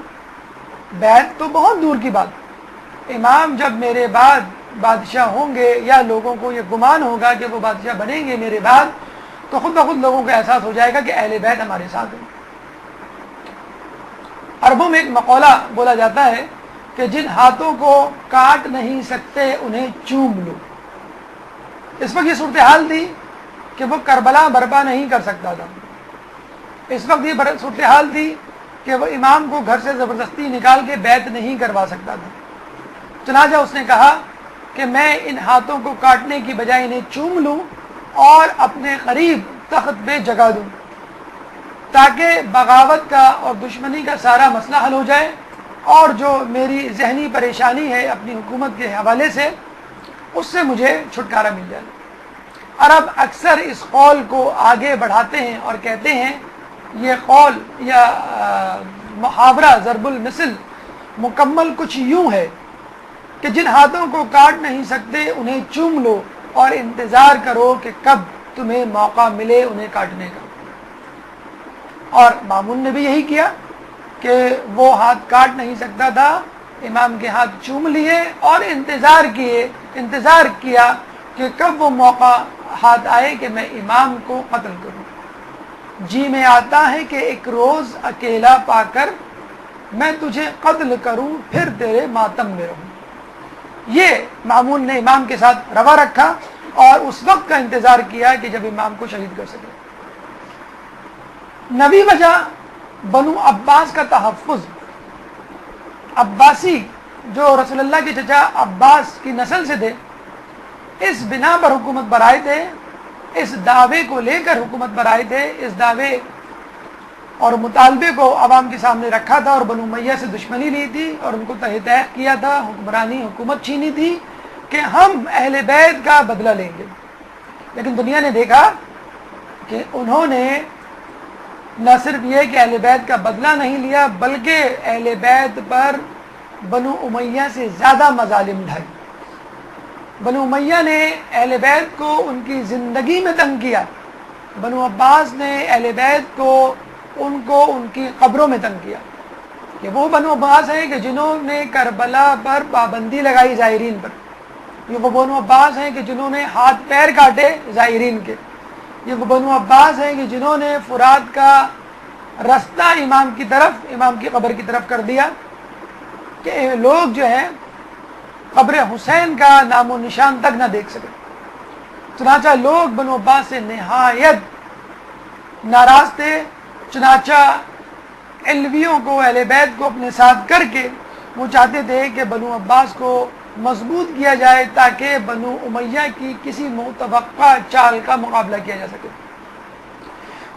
بیعت تو بہت دور کی بات، امام جب میرے بعد بادشاہ ہوں گے یا لوگوں کو یہ گمان ہوگا کہ وہ بادشاہ بنیں گے میرے بعد، تو خود بخود لوگوں کو احساس ہو جائے گا کہ اہل بیت ہمارے ساتھ ہیں۔ عربوں میں ایک مقولہ بولا جاتا ہے کہ جن ہاتھوں کو کاٹ نہیں سکتے انہیں چوم لو۔ اس وقت یہ صورتحال تھی کہ وہ کربلا برپا نہیں کر سکتا تھا، اس وقت یہ صورتحال تھی کہ وہ امام کو گھر سے زبردستی نکال کے بیعت نہیں کروا سکتا تھا۔ چنانچہ اس نے کہا کہ میں ان ہاتھوں کو کاٹنے کی بجائے انہیں چوم لوں اور اپنے قریب تخت پہ جگہ دوں، تاکہ بغاوت کا اور دشمنی کا سارا مسئلہ حل ہو جائے، اور جو میری ذہنی پریشانی ہے اپنی حکومت کے حوالے سے اس سے مجھے چھٹکارا مل جائے۔ عرب اکثر اس قول کو آگے بڑھاتے ہیں اور کہتے ہیں یہ قول یا محاورہ ضرب المثل مکمل کچھ یوں ہے کہ جن ہاتھوں کو کاٹ نہیں سکتے انہیں چوم لو اور انتظار کرو کہ کب تمہیں موقع ملے انہیں کاٹنے کا۔ اور مامون نے بھی یہی کیا کہ وہ ہاتھ کاٹ نہیں سکتا تھا، امام کے ہاتھ چوم لیے اور انتظار کیا کہ کب وہ موقع ہاتھ آئے کہ میں امام کو قتل کروں۔ جی میں آتا ہے کہ ایک روز اکیلا پا کر میں تجھے قتل کروں، پھر تیرے ماتم میں رہوں۔ یہ مامون نے امام کے ساتھ روا رکھا اور اس وقت کا انتظار کیا کہ جب امام کو شہید کر سکے۔ نویں وجہ بنو عباس کا تحفظ۔ عباسی جو رسول اللہ کے چچا عباس کی نسل سے تھے، اس بنا پر حکومت پر آئے تھے، اس دعوے کو لے کر حکومت پر آئے تھے، اس دعوے اور مطالبے کو عوام کے سامنے رکھا تھا اور بنو امیہ سے دشمنی لی تھی اور ان کو تحت کیا تھا، حکمرانی حکومت چھینی تھی کہ ہم اہل بیت کا بدلہ لیں گے۔ لیکن دنیا نے دیکھا کہ انہوں نے نہ صرف یہ کہ اہل بیت کا بدلہ نہیں لیا، بلکہ اہل بیت پر بنو امیہ سے زیادہ مظالم ڈھائے۔ بنو امیہ نے اہل بیت کو ان کی زندگی میں تنگ کیا، بنو عباس نے اہل بیت کو ان کی قبروں میں تنگ کیا۔ کہ وہ بنو عباس ہیں کہ جنہوں نے کربلا پر پابندی لگائی زائرین پر، یہ وہ بنو عباس ہیں کہ جنہوں نے ہاتھ پیر کاٹے زائرین کے، یہ وہ بنو عباس ہیں کہ جنہوں نے فرات کا رستہ امام کی قبر کی طرف کر دیا کہ لوگ جو ہے قبر حسین کا نام و نشان تک نہ دیکھ سکے۔ چنانچہ لوگ بنو عباس سے نہایت ناراض تھے، چنانچہ علویوں کو، اہل بیت کو اپنے ساتھ کر کے وہ چاہتے تھے کہ بنو عباس کو مضبوط کیا جائے تاکہ بنو امیہ کی کسی متوقع چال کا مقابلہ کیا جا سکے۔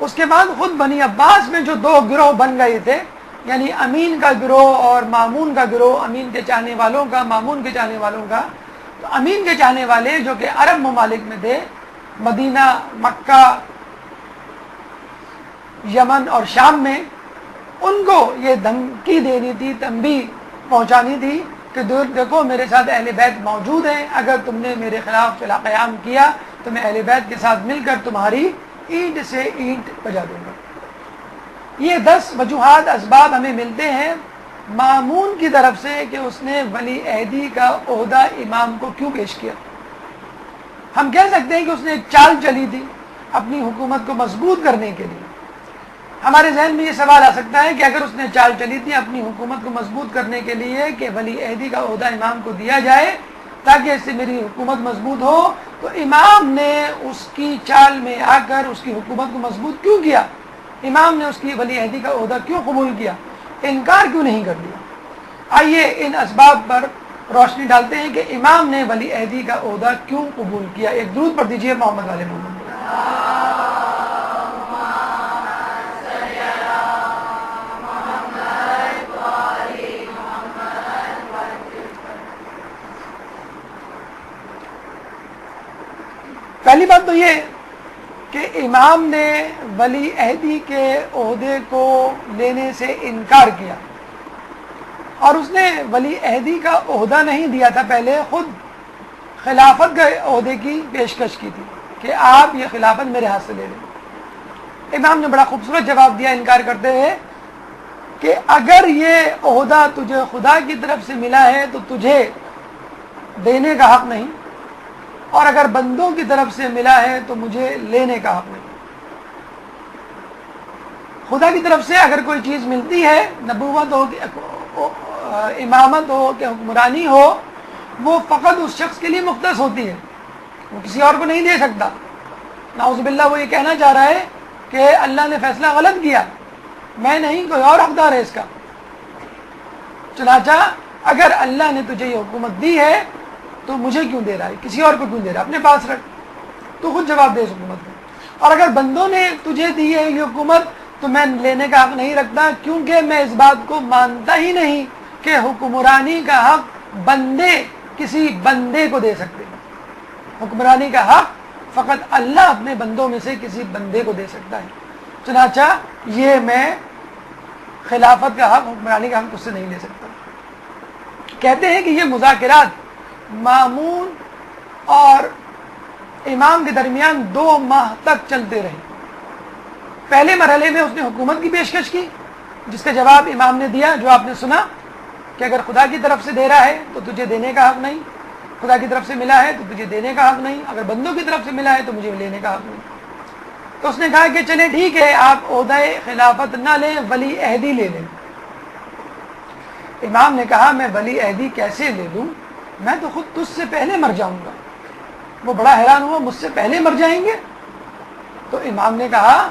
اس کے بعد خود بنی عباس میں جو دو گروہ بن گئے تھے، یعنی امین کا گروہ اور مامون کا گروہ، امین کے چاہنے والوں کا، مامون کے چاہنے والوں کا، تو امین کے چاہنے والے جو کہ عرب ممالک میں تھے، مدینہ، مکہ، یمن اور شام میں، ان کو یہ دھمکی دینی تھی، تنبیہ پہنچانی تھی کہ دیکھو میرے ساتھ اہل بیت موجود ہیں، اگر تم نے میرے خلاف قیام کیا تو میں اہل بیت کے ساتھ مل کر تمہاری اینٹ سے اینٹ بجا دوں گا۔ یہ 10 وجوہات، اسباب ہمیں ملتے ہیں مامون کی طرف سے کہ اس نے ولی عہدی کا عہدہ امام کو کیوں پیش کیا۔ ہم کہہ سکتے ہیں کہ اس نے ایک چال چلی تھی اپنی حکومت کو مضبوط کرنے کے لیے۔ ہمارے ذہن میں یہ سوال آ سکتا ہے کہ اگر اس نے چال چلی تھی اپنی حکومت کو مضبوط کرنے کے لیے کہ ولی عہدی کا عہدہ امام کو دیا جائے تاکہ اس سے میری حکومت مضبوط ہو، تو امام نے اس کی چال میں آ کر اس کی حکومت کو مضبوط کیوں کیا؟ امام نے اس کی ولی عہدی کا عہدہ کیوں قبول کیا؟ انکار کیوں نہیں کر دیا؟ آئیے ان اسباب پر روشنی ڈالتے ہیں کہ امام نے ولی عہدی کا عہدہ کیوں قبول کیا۔ ایک درود پڑھ دیجیے محمد علیہ محمد۔ پہلی بات تو یہ کہ امام نے ولی عہدی کے عہدے کو لینے سے انکار کیا، اور اس نے ولی عہدی کا عہدہ نہیں دیا تھا، پہلے خود خلافت کے عہدے کی پیشکش کی تھی کہ آپ یہ خلافت میرے ہاتھ سے لے لیں۔ امام نے بڑا خوبصورت جواب دیا انکار کرتے ہوئے کہ اگر یہ عہدہ تجھے خدا کی طرف سے ملا ہے تو تجھے دینے کا حق نہیں، اور اگر بندوں کی طرف سے ملا ہے تو مجھے لینے کا حق نہیں۔ خدا کی طرف سے اگر کوئی چیز ملتی ہے، نبوت ہو، امامت ہو کہ حکمرانی ہو، وہ فقط اس شخص کے لیے مختص ہوتی ہے، وہ کسی اور کو نہیں دے سکتا۔ نعوذ باللہ وہ یہ کہنا چاہ رہا ہے کہ اللہ نے فیصلہ غلط کیا، میں نہیں، کوئی اور حقدار ہے اس کا۔ چنانچہ اگر اللہ نے تجھے یہ حکومت دی ہے تو مجھے کیوں دے رہا ہے، کسی اور کو کیوں دے رہا ہے، اپنے پاس رکھ، تو خود جواب دے اس حکومت کو۔ اور اگر بندوں نے تجھے دی ہے یہ حکومت تو میں لینے کا حق نہیں رکھتا، کیونکہ میں اس بات کو مانتا ہی نہیں کہ حکمرانی کا حق بندے کسی بندے کو دے سکتے ہیں۔ حکمرانی کا حق فقط اللہ اپنے بندوں میں سے کسی بندے کو دے سکتا ہے۔ چنانچہ یہ میں خلافت کا حق، حکمرانی کا حق اس سے نہیں لے سکتا۔ کہتے ہیں کہ یہ مذاکرات مامون اور امام کے درمیان 2 ماہ تک چلتے رہے۔ پہلے مرحلے میں اس نے حکومت کی پیشکش کی جس کا جواب امام نے دیا، جو آپ نے سنا کہ اگر خدا کی طرف سے دے رہا ہے تو تجھے دینے کا حق نہیں، خدا کی طرف سے ملا ہے تو تجھے دینے کا حق نہیں، اگر بندوں کی طرف سے ملا ہے تو مجھے لینے کا حق نہیں۔ تو اس نے کہا کہ چلے ٹھیک ہے، آپ عہدہ خلافت نہ لیں، ولی عہدی لے لیں۔ امام نے کہا میں ولی عہدی کیسے لے لوں، میں تو خود تجھ سے پہلے مر جاؤں گا۔ وہ بڑا حیران ہوا، مجھ سے پہلے مر جائیں گے؟ تو امام نے کہا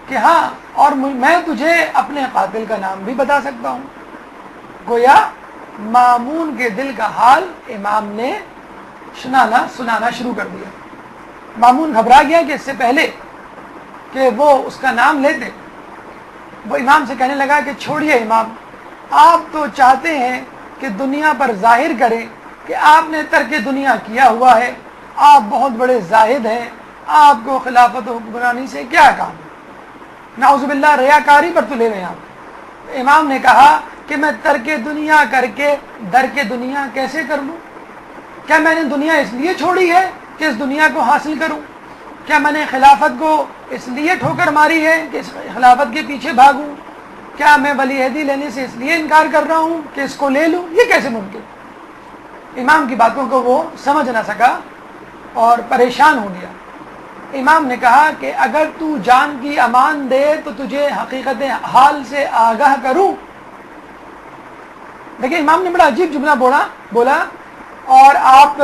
کہ ہاں، اور میں تجھے اپنے قاتل کا نام بھی بتا سکتا ہوں۔ گویا مامون کے دل کا حال امام نے سنانا شروع کر دیا۔ مامون گھبرا گیا کہ اس سے پہلے کہ وہ اس کا نام لیتے، وہ امام سے کہنے لگا کہ چھوڑیے امام، آپ تو چاہتے ہیں کہ دنیا پر ظاہر کریں کہ آپ نے ترک دنیا کیا ہوا ہے، آپ بہت بڑے زاہد ہیں، آپ کو خلافت و حکمرانی سے کیا کام ہے، نعوذ باللہ ریاکاری پر تلے ہوئے آپ۔ امام نے کہا کہ میں ترک دنیا کر کے درک دنیا کیسے کر لوں؟ کیا میں نے دنیا اس لیے چھوڑی ہے کہ اس دنیا کو حاصل کروں؟ کیا میں نے خلافت کو اس لیے ٹھوکر ماری ہے کہ اس خلافت کے پیچھے بھاگوں؟ کیا میں ولی عہدی لینے سے اس لیے انکار کر رہا ہوں کہ اس کو لے لوں؟ یہ کیسے ممکن؟ امام کی باتوں کو وہ سمجھ نہ سکا اور پریشان ہو گیا۔ امام نے کہا کہ اگر تو جان کی امان دے تو تجھے حقیقت حال سے آگاہ کروں۔ دیکھیں امام نے بڑا عجیب جملہ بولا اور آپ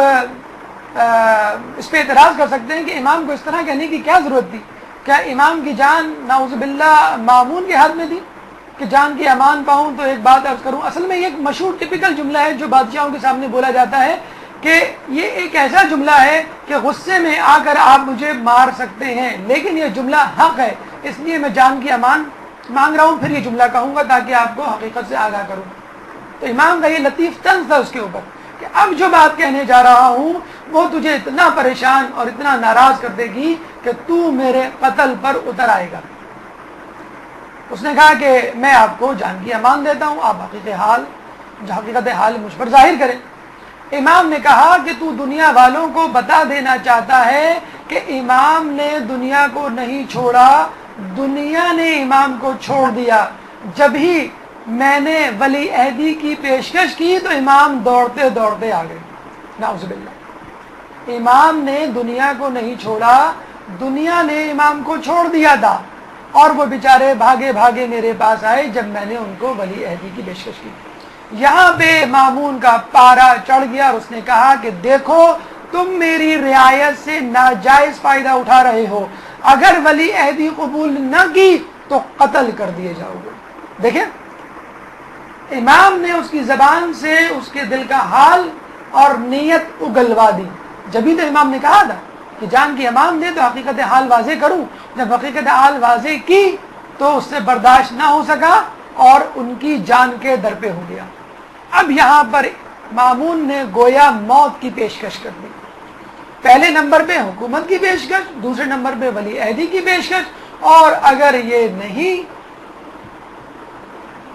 اس پہ اعتراض کر سکتے ہیں کہ امام کو اس طرح کہنے کی کیا ضرورت تھی؟ کیا امام کی جان نعوذ باللہ مامون کے ہاتھ میں تھی کہ جان کی امان پاؤں؟ تو ایک بات عرض کروں، اصل میں یہ ایک مشہور ٹپیکل جملہ ہے جو بادشاہوں کے سامنے بولا جاتا ہے کہ یہ ایک ایسا جملہ ہے کہ غصے میں آ کر آپ مجھے مار سکتے ہیں، لیکن یہ جملہ حق ہے، اس لیے میں جان کی امان مانگ رہا ہوں، پھر یہ جملہ کہوں گا تاکہ آپ کو حقیقت سے آگاہ کروں۔ تو امام کا یہ لطیف طنز تھا اس کے اوپر کہ اب جو بات کہنے جا رہا ہوں وہ تجھے اتنا پریشان اور اتنا ناراض کر دے گی کہ تو میرے قتل پر اتر آئے گا۔ اس نے کہا کہ میں آپ کو جان کی امان دیتا ہوں، آپ حقیقت حال مجھ پر ظاہر کریں۔ امام نے کہا کہ تو دنیا والوں کو بتا دینا چاہتا ہے کہ امام نے دنیا کو نہیں چھوڑا، دنیا نے امام کو چھوڑ دیا۔ جب ہی میں نے ولی عہدی کی پیشکش کی تو امام دوڑتے دوڑتے آ گئے، نعوذ باللہ۔ امام نے دنیا کو نہیں چھوڑا، دنیا نے امام کو چھوڑ دیا تھا، اور وہ بیچارے بھاگے بھاگے میرے پاس آئے جب میں نے ان کو ولی عہدی کی پیشکش کی۔ یہاں پہ مامون کا پارا چڑھ گیا اور اس نے کہا کہ دیکھو تم میری رعایت سے ناجائز فائدہ اٹھا رہے ہو، اگر ولی عہدی قبول نہ کی تو قتل کر دیے جاؤ گے۔ دیکھیں امام نے اس کی زبان سے اس کے دل کا حال اور نیت اگلوا دی۔ جبھی تو امام نے کہا تھا کہ جان کی امان دے تو حقیقت حال واضح کروں، جب حقیقت حال واضح کی تو اس سے برداشت نہ ہو سکا اور ان کی جان کے در پہ ہو گیا۔ اب یہاں پر مامون نے گویا موت کی پیشکش کر دی، پہلے نمبر پہ حکومت کی پیشکش، دوسرے نمبر پہ ولی عہدی کی پیشکش، اور اگر یہ نہیں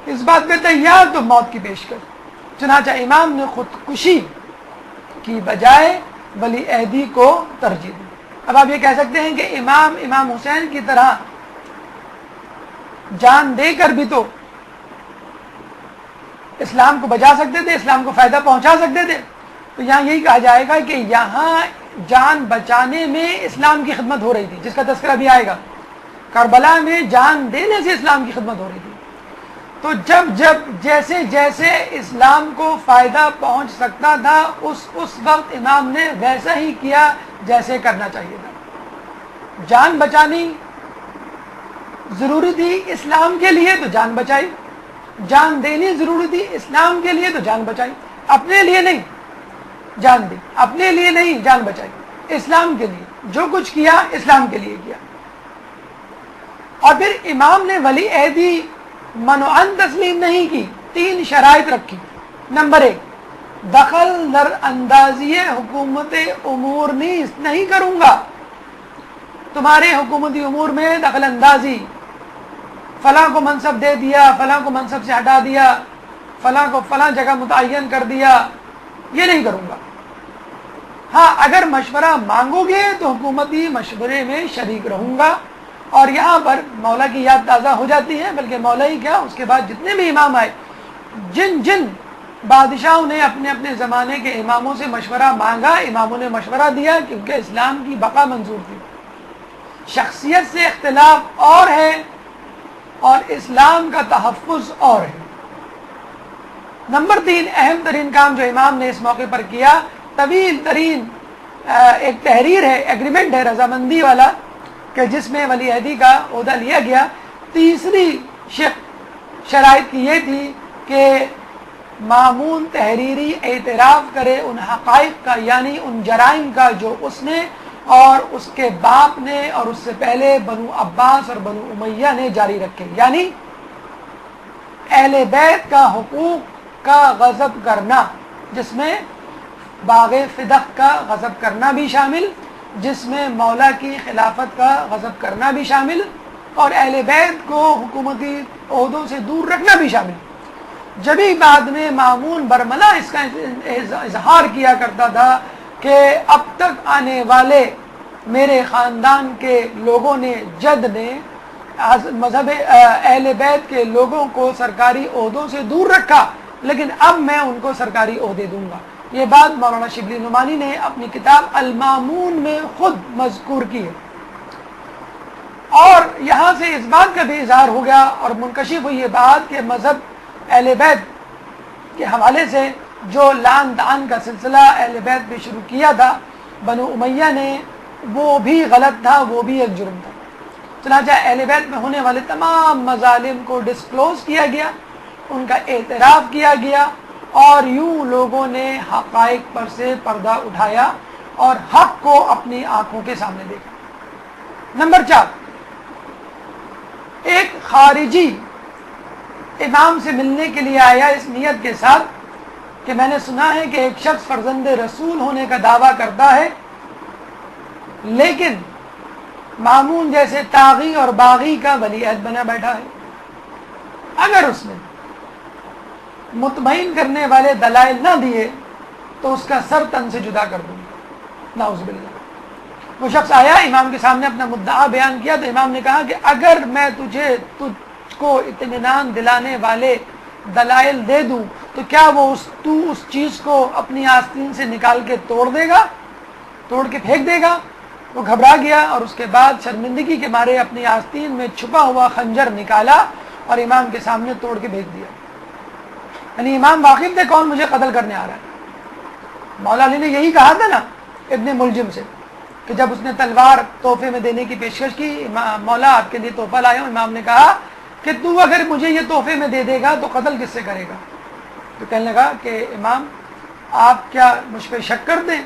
اس بات پہ تیار تو موت کی پیشکش۔ چنانچہ امام نے خودکشی کی بجائے ولی عہدی کو ترجیح دی۔ اب آپ یہ کہہ سکتے ہیں کہ امام حسین کی طرح جان دے کر بھی تو اسلام کو بچا سکتے تھے، اسلام کو فائدہ پہنچا سکتے تھے۔ تو یہاں یہی کہا جائے گا کہ یہاں جان بچانے میں اسلام کی خدمت ہو رہی تھی، جس کا تذکرہ بھی آئے گا۔ کربلا میں جان دینے سے اسلام کی خدمت ہو رہی تھی۔ تو جب جیسے جیسے اسلام کو فائدہ پہنچ سکتا تھا اس وقت امام نے ویسا ہی کیا جیسے کرنا چاہیے تھا۔ جان بچانی ضروری تھی اسلام کے لیے تو جان بچائی، جان دینی ضروری تھی اسلام کے لیے تو جان بچائی، اپنے لیے نہیں جان دی، اپنے لیے نہیں جان بچائی، اسلام کے لیے جو کچھ کیا اسلام کے لیے کیا۔ اور پھر امام نے ولی عہدی منوعاً تسلیم نہیں کی، 3 شرائط رکھی۔ نمبر 1، دخل در اندازی حکومت امور نہیں کروں گا، تمہارے حکومتی امور میں دخل اندازی، فلاں کو منصب دے دیا، فلاں کو منصب سے ہٹا دیا، فلاں کو فلاں جگہ متعین کر دیا، یہ نہیں کروں گا۔ ہاں اگر مشورہ مانگو گے تو حکومتی مشورے میں شریک رہوں گا۔ اور یہاں پر مولا کی یاد تازہ ہو جاتی ہے، بلکہ مولا ہی کیا اس کے بعد جتنے بھی امام آئے، جن بادشاہوں نے اپنے اپنے زمانے کے اماموں سے مشورہ مانگا، اماموں نے مشورہ دیا کیونکہ اسلام کی بقا منظور تھی۔ شخصیت سے اختلاف اور ہے اور اسلام کا تحفظ اور ہے۔ نمبر 3 اہم ترین کام جو امام نے اس موقع پر کیا، طویل ترین ایک تحریر ہے، ایگریمنٹ ہے رضامندی والا، کہ جس میں ولی عہدی کا عہدہ لیا گیا۔ تیسری شرائط کی یہ تھی کہ مامون تحریری اعتراف کرے ان حقائق کا، یعنی ان جرائم کا جو اس نے اور اس کے باپ نے اور اس سے پہلے بنو عباس اور بنو امیہ نے جاری رکھے، یعنی اہل بیت کا حقوق کا غصب کرنا، جس میں باغ فدق کا غصب کرنا بھی شامل، جس میں مولا کی خلافت کا غصب کرنا بھی شامل، اور اہل بیت کو حکومتی عہدوں سے دور رکھنا بھی شامل۔ جبھی بعد میں مامون برملا اس کا اظہار کیا کرتا تھا کہ اب تک آنے والے میرے خاندان کے لوگوں نے، جد نے مذہب اہل بیت کے لوگوں کو سرکاری عہدوں سے دور رکھا، لیکن اب میں ان کو سرکاری عہدے دوں گا۔ یہ بات مولانا شبلی نعمانی نے اپنی کتاب المامون میں خود مذکور کی ہے، اور یہاں سے اس بات کا بھی اظہار ہو گیا اور منکشف ہوئی یہ بات کہ مذہب اہل بیت کے حوالے سے جو لعن طعن کا سلسلہ اہل بیت میں شروع کیا تھا بنو امیہ نے، وہ بھی غلط تھا، وہ بھی ایک جرم تھا۔ چنانچہ اہل بیت میں ہونے والے تمام مظالم کو ڈسکلوز کیا گیا، ان کا اعتراف کیا گیا، اور یوں لوگوں نے حقائق پر سے پردہ اٹھایا اور حق کو اپنی آنکھوں کے سامنے دیکھا۔ نمبر 4، ایک خارجی امام سے ملنے کے لیے آیا اس نیت کے ساتھ کہ میں نے سنا ہے کہ ایک شخص فرزند رسول ہونے کا دعویٰ کرتا ہے، لیکن مامون جیسے طاغی اور باغی کا ولی عہد بنا بیٹھا ہے، اگر اس نے مطمئن کرنے والے دلائل نہ دیے تو اس کا سر تن سے جدا کر دوں گا، نعوذ باللہ۔ وہ شخص آیا، امام کے سامنے اپنا مدعا بیان کیا، تو امام نے کہا کہ اگر میں تجھ کو اطمینان دلانے والے دلائل دے دوں تو کیا تو اس چیز کو اپنی آستین سے نکال کے توڑ دے گا، توڑ کے پھینک دے گا؟ وہ گھبرا گیا اور اس کے بعد شرمندگی کے مارے اپنی آستین میں چھپا ہوا خنجر نکالا اور امام کے سامنے توڑ کے بھیج دیا۔ یعنی امام واقف تھے کون مجھے قتل کرنے آ رہا ہے۔ مولا علی نے یہی کہا تھا نا ابن ملجم سے کہ جب اس نے تلوار تحفے میں دینے کی پیشکش کی، مولا آپ کے لیے تحفہ لایا ہوں، امام نے کہا کہ تو اگر مجھے یہ تحفے میں دے دے گا تو قتل کس سے کرے گا؟ تو کہنے لگا کہ امام آپ کیا مجھ پہ شک کر دیں؟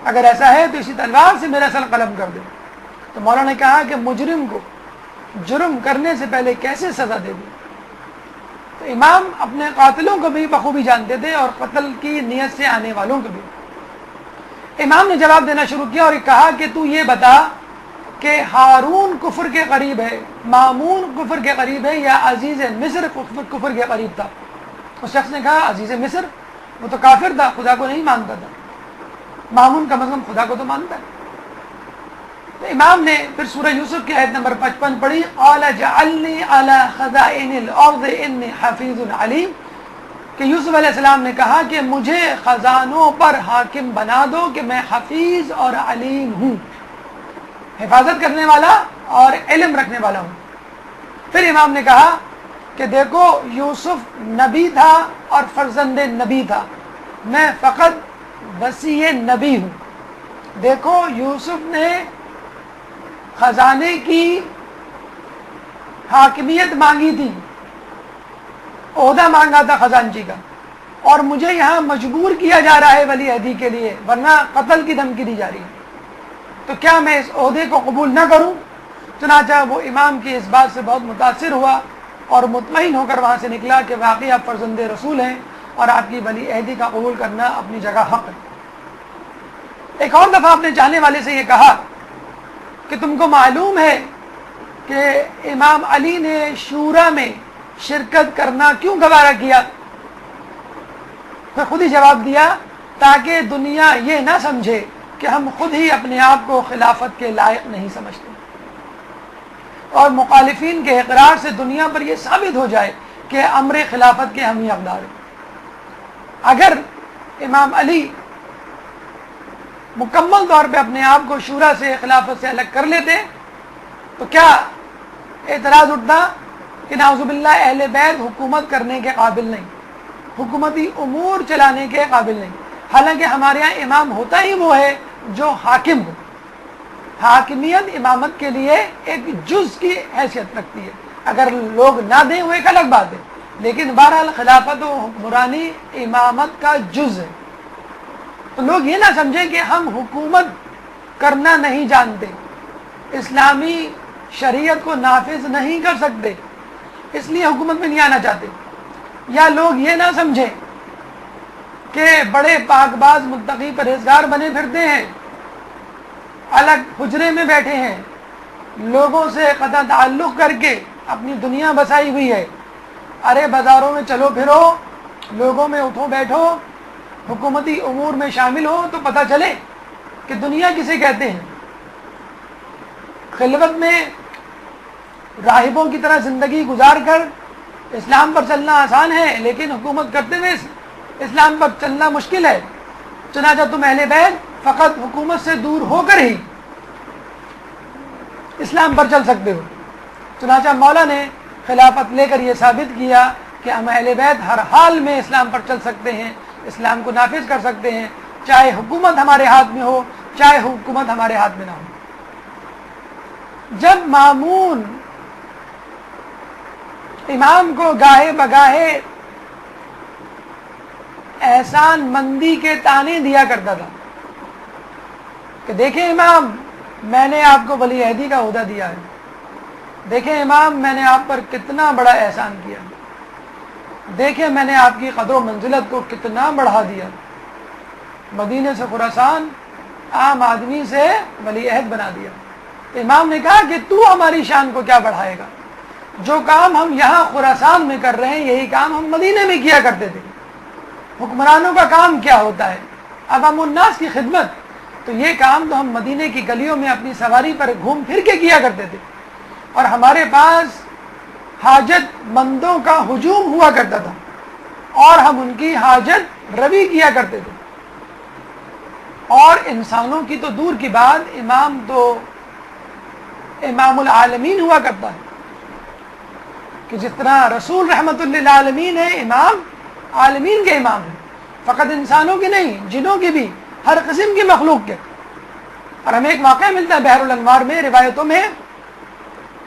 اگر ایسا ہے تو اسی تلوار سے میرا سر قلم کر دیں۔ تو مولا نے کہا کہ مجرم کو جرم کرنے سے پہلے کیسے سزا دے دیں؟ تو امام اپنے قاتلوں کو بھی بخوبی جانتے تھے اور قتل کی نیت سے آنے والوں کو بھی۔ امام نے جواب دینا شروع کیا اور کہا کہ تو یہ بتا کہ ہارون کفر کے قریب ہے، مامون کفر کے قریب ہے، یا عزیز مصر کفر کے قریب تھا؟ اس شخص نے کہا عزیز مصر، وہ تو کافر تھا، خدا کو نہیں مانتا تھا، مامون کا مطلب خدا کو تو مانتا ہے۔ تو امام نے پھر سورہ یوسف کی آیت نمبر 55 پڑھی، قال جعلنی علی خزائن الارض انی حفیظ علیم، کہ یوسف علیہ السلام نے کہا کہ مجھے خزانوں پر حاکم بنا دو کہ میں حفیظ اور علیم ہوں، حفاظت کرنے والا اور علم رکھنے والا ہوں۔ پھر امام نے کہا کہ دیکھو یوسف نبی تھا اور فرزند نبی تھا، میں فقط وصی نبی ہوں۔ دیکھو یوسف نے خزانے کی حاکمیت مانگی تھی، عہدہ مانگا تھا خزانچی کا، اور مجھے یہاں مجبور کیا جا رہا ہے ولی عہدی کے لیے، ورنہ قتل کی دھمکی دی جا رہی ہے، تو کیا میں اس عہدے کو قبول نہ کروں؟ چنانچہ وہ امام کی اس بات سے بہت متاثر ہوا اور مطمئن ہو کر وہاں سے نکلا کہ واقعی آپ فرزند رسول ہیں اور آپ کی ولی عہدی کا قبول کرنا اپنی جگہ حق ہے۔ ایک اور دفعہ اپنے چاہنے والے سے یہ کہا کہ تم کو معلوم ہے کہ امام علی نے شورا میں شرکت کرنا کیوں گوارا کیا؟ پھر خود ہی جواب دیا تاکہ دنیا یہ نہ سمجھے کہ ہم خود ہی اپنے آپ کو خلافت کے لائق نہیں سمجھتے، اور مخالفین کے اقرار سے دنیا پر یہ ثابت ہو جائے کہ امر خلافت کے ہم ہی حقدار ہیں۔ اگر امام علی مکمل طور پہ اپنے آپ کو شورا سے، خلافت سے الگ کر لیتے تو کیا اعتراض اٹھتا کہ نعوذ باللہ اہل بیت حکومت کرنے کے قابل نہیں، حکومتی امور چلانے کے قابل نہیں، حالانکہ ہمارے یہاں امام ہوتا ہی وہ ہے جو حاکم ہو۔ حاکمیت امامت کے لیے ایک جز کی حیثیت رکھتی ہے، اگر لوگ نہ دیں وہ ایک الگ بات ہے، لیکن بہرحال خلافت و حکمرانی امامت کا جز ہے. تو لوگ یہ نہ سمجھیں کہ ہم حکومت کرنا نہیں جانتے، اسلامی شریعت کو نافذ نہیں کر سکتے، اس لیے حکومت میں نہیں آنا چاہتے. یا لوگ یہ نہ سمجھیں کہ بڑے پاک باز متقی پرہیزگار بنے پھرتے ہیں، الگ حجرے میں بیٹھے ہیں، لوگوں سے قطع تعلق کر کے اپنی دنیا بسائی ہوئی ہے. ارے بازاروں میں چلو پھرو، لوگوں میں اٹھو بیٹھو، حکومتی امور میں شامل ہو تو پتہ چلے کہ دنیا کسے کہتے ہیں. خلوت میں راہبوں کی طرح زندگی گزار کر اسلام پر چلنا آسان ہے، لیکن حکومت کرتے ہوئے اسلام پر چلنا مشکل ہے. چنانچہ تم اہل بیت فقط حکومت سے دور ہو کر ہی اسلام پر چل سکتے ہو. چنانچہ مولا نے خلافت لے کر یہ ثابت کیا کہ ہم اہل بیت ہر حال میں اسلام پر چل سکتے ہیں، اسلام کو نافذ کر سکتے ہیں، چاہے حکومت ہمارے ہاتھ میں ہو چاہے حکومت ہمارے ہاتھ میں نہ ہو. جب مامون امام کو گاہے بگاہے احسان مندی کے طعنے دیا کرتا تھا کہ دیکھیں امام، میں نے آپ کو ولی عہدی کا عہدہ دیا ہے، دیکھیں امام میں نے آپ پر کتنا بڑا احسان کیا، دیکھیں میں نے آپ کی قدر و منزلت کو کتنا بڑھا دیا، مدینے سے خراسان عام آدمی سے ولی عہد بنا دیا. امام نے کہا کہ تو ہماری شان کو کیا بڑھائے گا؟ جو کام ہم یہاں خراسان میں کر رہے ہیں یہی کام ہم مدینے میں کیا کرتے تھے. حکمرانوں کا کام کیا ہوتا ہے؟ عوام الناس کی خدمت. تو یہ کام تو ہم مدینے کی گلیوں میں اپنی سواری پر گھوم پھر کے کیا کرتے تھے، اور ہمارے پاس حاجت مندوں کا ہجوم ہوا کرتا تھا اور ہم ان کی حاجت روی کیا کرتے تھے. اور انسانوں کی تو دور کی بات، امام تو امام العالمین ہوا کرتا ہے کہ جس طرح رسول رحمت للعالمین ہے، امام عالمین کے امام ہیں، فقط انسانوں کے نہیں، جنوں کے بھی، ہر قسم کی مخلوق کے. اور ہمیں ایک واقعہ ملتا ہے بحر الانوار میں، روایتوں میں،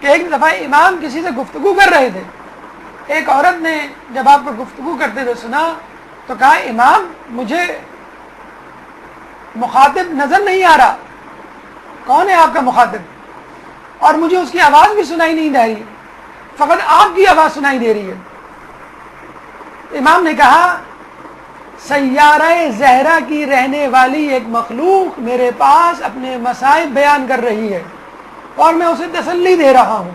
کہ ایک دفعہ امام کسی سے گفتگو کر رہے تھے. ایک عورت نے جب آپ کو گفتگو کرتے ہوئے سنا تو کہا امام مجھے مخاطب نظر نہیں آ رہا، کون ہے آپ کا مخاطب؟ اور مجھے اس کی آواز بھی سنائی نہیں دے رہی، فقط آپ کی آواز سنائی دے رہی ہے. امام نے کہا سیارہ زہرا کی رہنے والی ایک مخلوق میرے پاس اپنے مصائب بیان کر رہی ہے اور میں اسے تسلی دے رہا ہوں.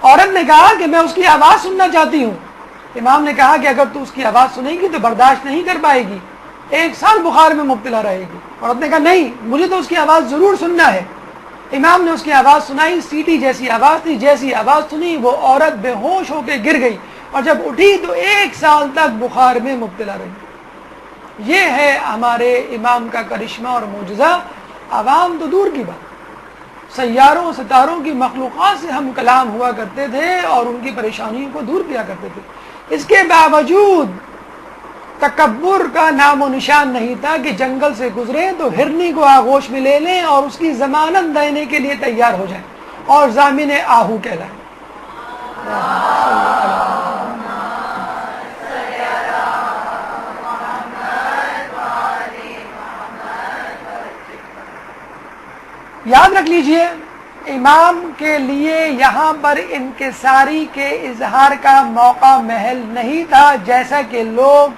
عورت نے کہا کہ میں اس کی آواز سننا چاہتی ہوں. امام نے کہا کہ اگر تو اس کی آواز سنے گی تو برداشت نہیں کر پائے گی، 1 سال بخار میں مبتلا رہے گی. عورت نے کہا نہیں، مجھے تو اس کی آواز ضرور سننا ہے. امام نے اس کی آواز سنائی، سیٹی جیسی آواز تھی. جیسی آواز سنی وہ عورت بے ہوش ہو کے گر گئی، اور جب اٹھی تو 1 سال تک بخار میں مبتلا رہی. یہ ہے ہمارے امام کا کرشمہ اور معجزہ. عوام تو دور کی بات، سیاروں ستاروں کی مخلوقات سے ہم کلام ہوا کرتے تھے اور ان کی پریشانیوں کو دور کیا کرتے تھے. اس کے باوجود تکبر کا نام و نشان نہیں تھا کہ جنگل سے گزرے تو ہرنی کو آغوش میں لے لیں اور اس کی ضمانت دینے کے لیے تیار ہو جائیں اور ضامن آہو کہلائیں. یاد رکھ لیجئے امام کے لیے یہاں پر انکساری کے اظہار کا موقع محل نہیں تھا، جیسا کہ لوگ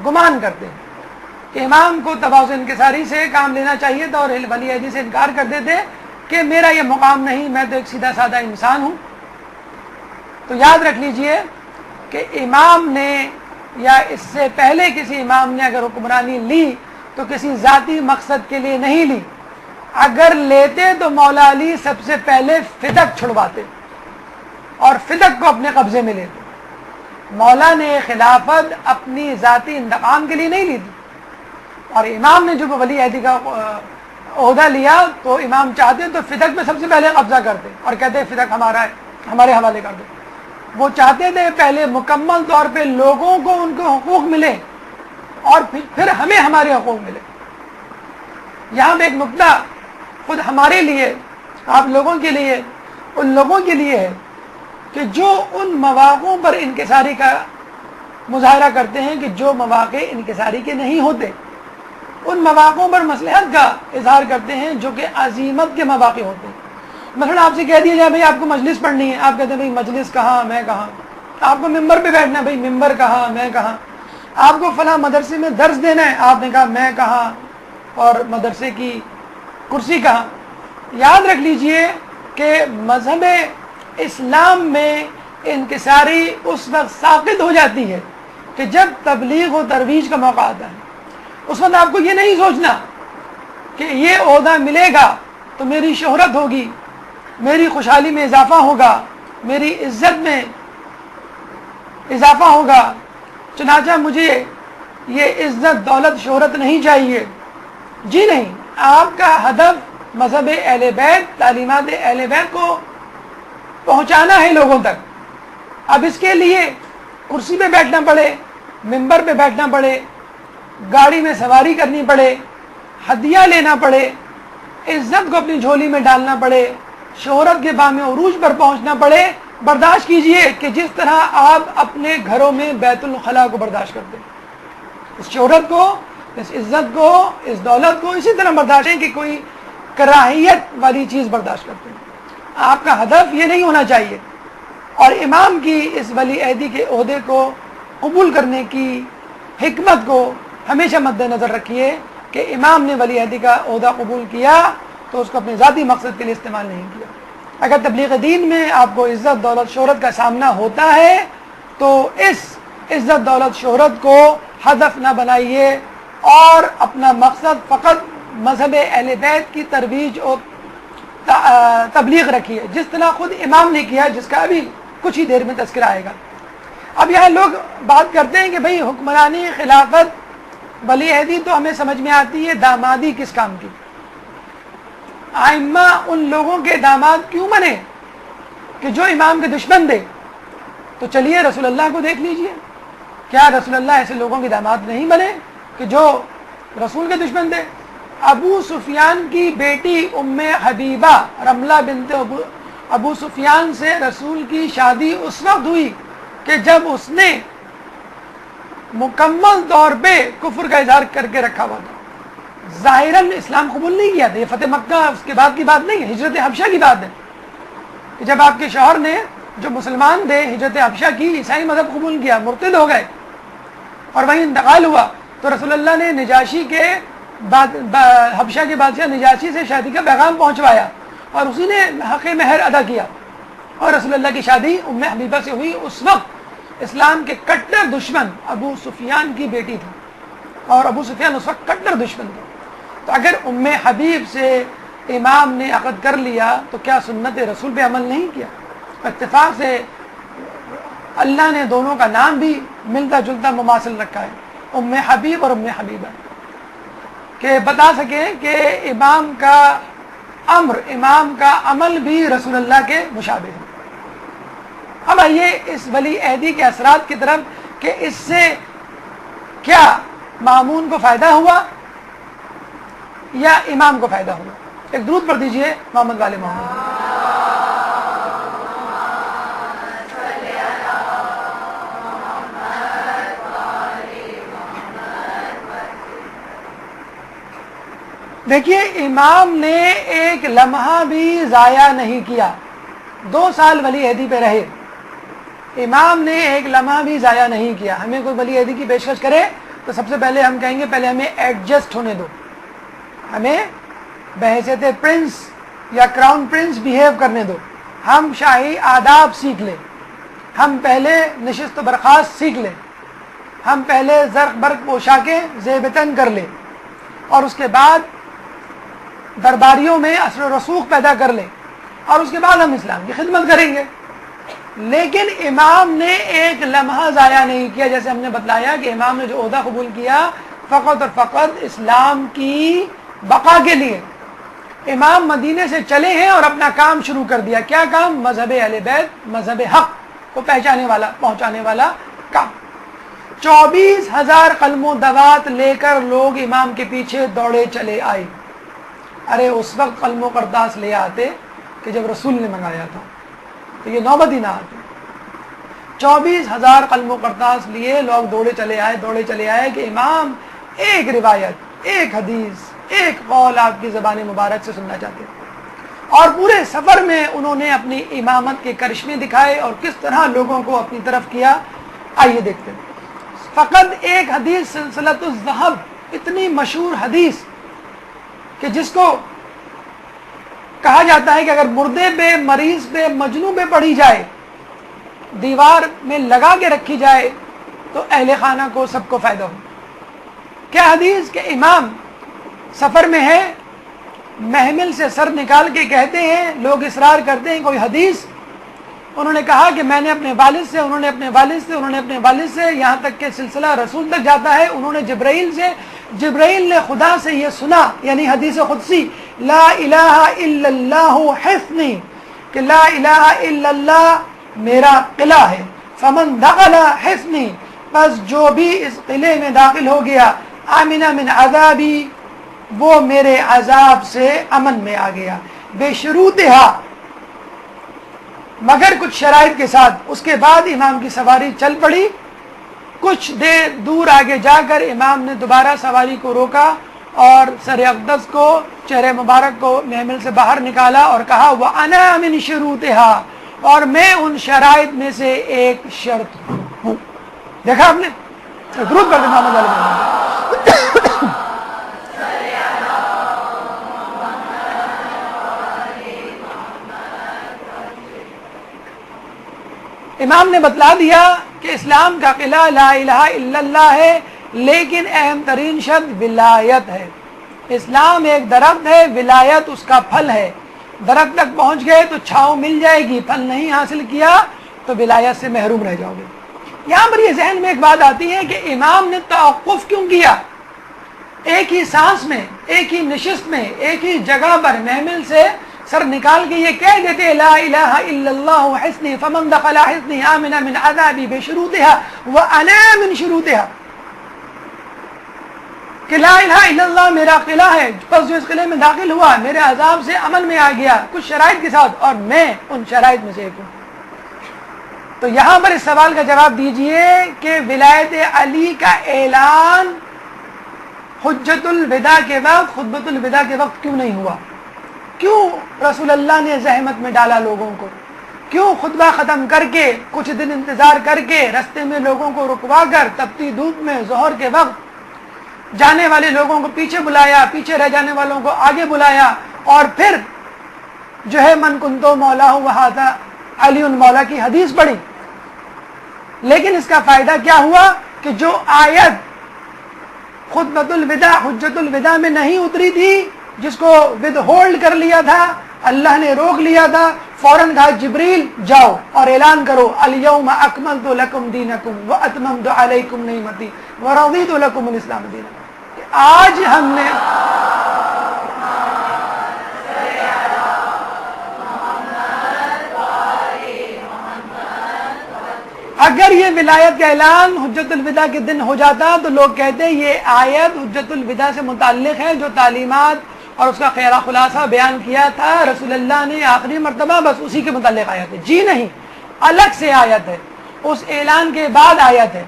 گمان کرتے ہیں کہ امام کو تواضع انکساری سے کام لینا چاہیے تھا اور ولی عہدی سے انکار کرتے تھے کہ میرا یہ مقام نہیں، میں تو ایک سیدھا سادہ انسان ہوں. تو یاد رکھ لیجئے کہ امام نے یا اس سے پہلے کسی امام نے اگر حکمرانی لی تو کسی ذاتی مقصد کے لیے نہیں لی. اگر لیتے تو مولا علی سب سے پہلے فدق چھڑواتے اور فدق کو اپنے قبضے میں لیتے. مولا نے خلافت اپنی ذاتی انتقام کے لیے نہیں لی تھی، اور امام نے جو ولی عہدی کا عہدہ لیا تو امام چاہتے تو فدق میں سب سے پہلے قبضہ کرتے اور کہتے فدق ہمارا ہے، ہمارے حوالے کر دو. وہ چاہتے تھے پہلے مکمل طور پہ لوگوں کو ان کے حقوق ملے اور پھر ہمیں ہمارے حقوق ملے. یہاں پہ ایک نقطہ خود ہمارے لیے، آپ لوگوں کے لیے، ان لوگوں کے لیے ہے کہ جو ان مواقعوں پر انکساری کا مظاہرہ کرتے ہیں کہ جو مواقع انکساری کے نہیں ہوتے، ان مواقعوں پر مصلحت کا اظہار کرتے ہیں جو کہ عزیمت کے مواقع ہوتے ہیں. مثلا آپ سے کہہ دیا جائے بھائی آپ کو مجلس پڑھنی ہے، آپ کہتے ہیں بھائی مجلس کہاں، میں کہاں. آپ کو ممبر پہ بیٹھنا ہے، بھائی ممبر کہاں، میں کہاں. آپ کو فلاں مدرسے میں درس دینا ہے، آپ نے کہا میں کہاں اور مدرسے کی کرسی کہاں. یاد رکھ لیجئے کہ مذہب اسلام میں انکساری اس وقت ساقط ہو جاتی ہے کہ جب تبلیغ و ترویج کا موقع آتا ہے. اس وقت آپ کو یہ نہیں سوچنا کہ یہ عہدہ ملے گا تو میری شہرت ہوگی، میری خوشحالی میں اضافہ ہوگا، میری عزت میں اضافہ ہوگا، چنانچہ مجھے یہ عزت دولت شہرت نہیں چاہیے. جی نہیں، آپ کا ہدف مذہب اہل بیت، تعلیمات اہل بیت کو پہنچانا ہے لوگوں تک. اب اس کے لیے کرسی پہ بیٹھنا پڑے، ممبر پہ بیٹھنا پڑے، گاڑی میں سواری کرنی پڑے، ہدیہ لینا پڑے، عزت کو اپنی جھولی میں ڈالنا پڑے، شہرت کے بام عروج پر پہنچنا پڑے، برداشت کیجئے کہ جس طرح آپ اپنے گھروں میں بیت الخلا کو برداشت کرتے ہیں، اس شہرت کو، اس عزت کو، اس دولت کو اسی طرح برداشت ہے کہ کوئی کراہیت والی چیز برداشت کرتے ہیں. آپ کا ہدف یہ نہیں ہونا چاہیے. اور امام کی اس ولی عہدی کے عہدے کو قبول کرنے کی حکمت کو ہمیشہ مد نظر رکھیے کہ امام نے ولی عہدی کا عہدہ قبول کیا تو اس کو اپنے ذاتی مقصد کے لیے استعمال نہیں کیا. اگر تبلیغ دین میں آپ کو عزت دولت شہرت کا سامنا ہوتا ہے تو اس عزت دولت شہرت کو ہدف نہ بنائیے اور اپنا مقصد فقط مذہب اہل بیت کی ترویج اور تبلیغ رکھیے، جس طرح خود امام نے کیا، جس کا ابھی کچھ ہی دیر میں تذکرہ آئے گا. اب یہاں لوگ بات کرتے ہیں کہ بھئی حکمرانی خلافت ولی عہدی تو ہمیں سمجھ میں آتی ہے، دامادی کس کام کی؟ ائمہ ان لوگوں کے داماد کیوں بنے کہ جو امام کے دشمن تھے؟ تو چلیے رسول اللہ کو دیکھ لیجئے، کیا رسول اللہ ایسے لوگوں کے داماد نہیں بنے کہ جو رسول کے دشمن تھے؟ ابو سفیان کی بیٹی ام حبیبہ رملہ بنت ابو سفیان سے رسول کی شادی اس وقت ہوئی کہ جب اس نے مکمل طور پہ کفر کا اظہار کر کے رکھا ہوا تھا. ظاہراً اسلام قبول نہیں کیا تھا. یہ فتح مکہ اس کے بعد کی بات نہیں ہے، ہجرت حبشہ کی بات ہے کہ جب آپ کے شوہر نے جو مسلمان تھے ہجرت حبشہ کی، عیسائی مذہب قبول کیا، مرتد ہو گئے اور وہیں انتقال ہوا، تو رسول اللہ نے نجاشی کے حبشہ کے بادشاہ نجاشی سے شادی کا پیغام پہنچوایا اور اسی نے حق مہر ادا کیا اور رسول اللہ کی شادی ام حبیبہ سے ہوئی. اس وقت اسلام کے کٹر دشمن ابو سفیان کی بیٹی تھی اور ابو سفیان اس وقت کٹر دشمن تھے. تو اگر ام حبیب سے امام نے عقد کر لیا تو کیا سنت رسول پہ عمل نہیں کیا؟ اتفاق سے اللہ نے دونوں کا نام بھی ملتا جلتا مماثل رکھا ہے، ام حبیب اور ام حبیبہ، کہ بتا سکیں کہ امام کا امر، امام کا عمل بھی رسول اللہ کے مشابہ ہے. اب آئیے اس ولی عہدی کے اثرات کی طرف کہ اس سے کیا مامون کو فائدہ ہوا یا امام کو فائدہ ہوا. ایک درود پڑھ دیجئے محمد والے محمد. دیکھیے امام نے ایک لمحہ بھی ضائع نہیں کیا. 2 سال ولی عہدی پہ رہے، امام نے ایک لمحہ بھی ضائع نہیں کیا. ہمیں کوئی ولی عہدی کی پیشکش کرے تو سب سے پہلے ہم کہیں گے پہلے ہمیں ایڈجسٹ ہونے دو، ہمیں بحیثیت پرنس یا کراؤن پرنس بیہیو کرنے دو، ہم شاہی آداب سیکھ لیں، ہم پہلے نشست و برخاست سیکھ لیں، ہم پہلے زرق برق پوشاکیں زیب تن کر لیں اور اس کے بعد درباریوں میں اثر و رسوخ پیدا کر لیں اور اس کے بعد ہم اسلام کی خدمت کریں گے. لیکن امام نے ایک لمحہ ضائع نہیں کیا. جیسے ہم نے بتلایا کہ امام نے جو عہدہ قبول کیا فقط اور فقط اسلام کی بقا کے لیے. امام مدینے سے چلے ہیں اور اپنا کام شروع کر دیا. کیا کام؟ مذہب اہل بیت، مذہب حق کو پہچانے والا، پہنچانے والا کام. 24,000 قلم و دوات لے کر لوگ امام کے پیچھے دوڑے چلے آئے. ارے اس وقت قلم و قرطاس لے آتے کہ جب رسول نے منگایا تھا تو یہ نوبت ہی نہ آتی. 24,000 قلم و قرطاس لیے لوگ دوڑے چلے آئے کہ امام ایک روایت، ایک حدیث، ایک قول آپ کی زبان مبارک سے سننا چاہتے ہیں. اور پورے سفر میں انہوں نے اپنی امامت کے کرشمے دکھائے اور کس طرح لوگوں کو اپنی طرف کیا. آئیے دیکھتے ہیں. فقط ایک حدیث سلسلۃ الذہب، اتنی مشہور حدیث کہ جس کو کہا جاتا ہے کہ اگر مردے پہ، مریض پہ، مجنوں پہ پڑھی جائے، دیوار میں لگا کے رکھی جائے تو اہل خانہ کو سب کو فائدہ ہو. کیا حدیث کہ امام سفر میں ہے، محمل سے سر نکال کے کہتے ہیں، لوگ اصرار کرتے ہیں کوئی حدیث. انہوں نے کہا کہ میں نے اپنے والد سے، انہوں نے اپنے والد سے، انہوں نے اپنے والد سے، یہاں تک کہ سلسلہ رسول تک جاتا ہے. انہوں نے جبرائیل سے، جبرائیل نے خدا سے یہ سنا، یعنی حدیث قدسی، لا الہ الا اللہ حصنی، کہ لا الہ الا اللہ میرا قلعہ ہے. فمن دخل حصنی، بس جو بھی اس قلعے میں داخل ہو گیا، آمن من عذابی، وہ میرے عذاب سے امن میں آ گیا. بے شروطہا، مگر کچھ شرائط کے ساتھ. اس کے بعد امام کی سواری چل پڑی. کچھ دیر دور آگے جا کر امام نے دوبارہ سواری کو روکا اور سر اقدس کو، چہرے مبارک کو محمل سے باہر نکالا اور کہا وَأَنَا مِن شُرُوطِهَا، اور میں ان شرائط میں سے ایک شرط ہوں. دیکھا آپ نے؟ درود پڑھ محمد علیہ وسلم. امام نے بتلا دیا کہ اسلام کا قلعہ لا الہ الا اللہ ہے، لیکن اہم ترین شرط ولایت ہے. اسلام ایک درخت ہے، ولایت اس کا پھل ہے. درخت تک پہنچ گئے تو چھاؤں مل جائے گی، پھل نہیں حاصل کیا تو ولایت سے محروم رہ جاؤ گے. یہاں پر یہ ذہن میں ایک بات آتی ہے کہ امام نے توقف کیوں کیا؟ ایک ہی سانس میں، ایک ہی نشست میں، ایک ہی جگہ پر محمل سے سر نکال کے یہ کہہ دیتے لا الہ الا اللہ حصنی، فمن دخل حصنی آمن من عذابی بشروطها وانا من شروطها، کہ لا الہ الا اللہ میرا قلعہ ہے، بس جو اس قلعے میں داخل ہوا میرے عذاب سے امن میں آ گیا، کچھ شرائط کے ساتھ، اور میں ان شرائط میں سے ایک ہوں. تو یہاں پر اس سوال کا جواب دیجئے کہ ولایت علی کا اعلان حجت الوداع کے وقت، خطبۃ الوداع کے وقت کیوں نہیں ہوا؟ کیوں رسول اللہ نے زحمت میں ڈالا لوگوں کو؟ کیوں خطبہ ختم کر کے کچھ دن انتظار کر کے رستے میں لوگوں کو رکوا کر تپتی دھوپ میں ظہر کے وقت جانے والے لوگوں کو پیچھے بلایا، پیچھے رہ جانے والوں کو آگے بلایا، اور پھر جو ہے من کنتو مولا وہذا علی مولا کی حدیث پڑھی؟ لیکن اس کا فائدہ کیا ہوا کہ جو آیت خطبۃ الوداع، حجت الوداع میں نہیں اتری تھی، جس کو ود ہولڈ کر لیا تھا، اللہ نے روک لیا تھا، فوراً کہا جبریل جاؤ اور اعلان کرو الیوم اکملت لکم دینکم واتممت علیکم نعمتی ورضیت لکم الاسلام دینا. آج ہم نے اگر یہ ولایت کا اعلان حجت الوداع کے دن ہو جاتا تو لوگ کہتے یہ آیت حجت الوداع سے متعلق ہے، جو تعلیمات اور اس کا خلاصہ بیان کیا تھا رسول اللہ نے آخری مرتبہ، بس اسی کے متعلق آیت ہے. جی نہیں، الگ سے آیت ہے، اس اعلان کے بعد آیت ہے.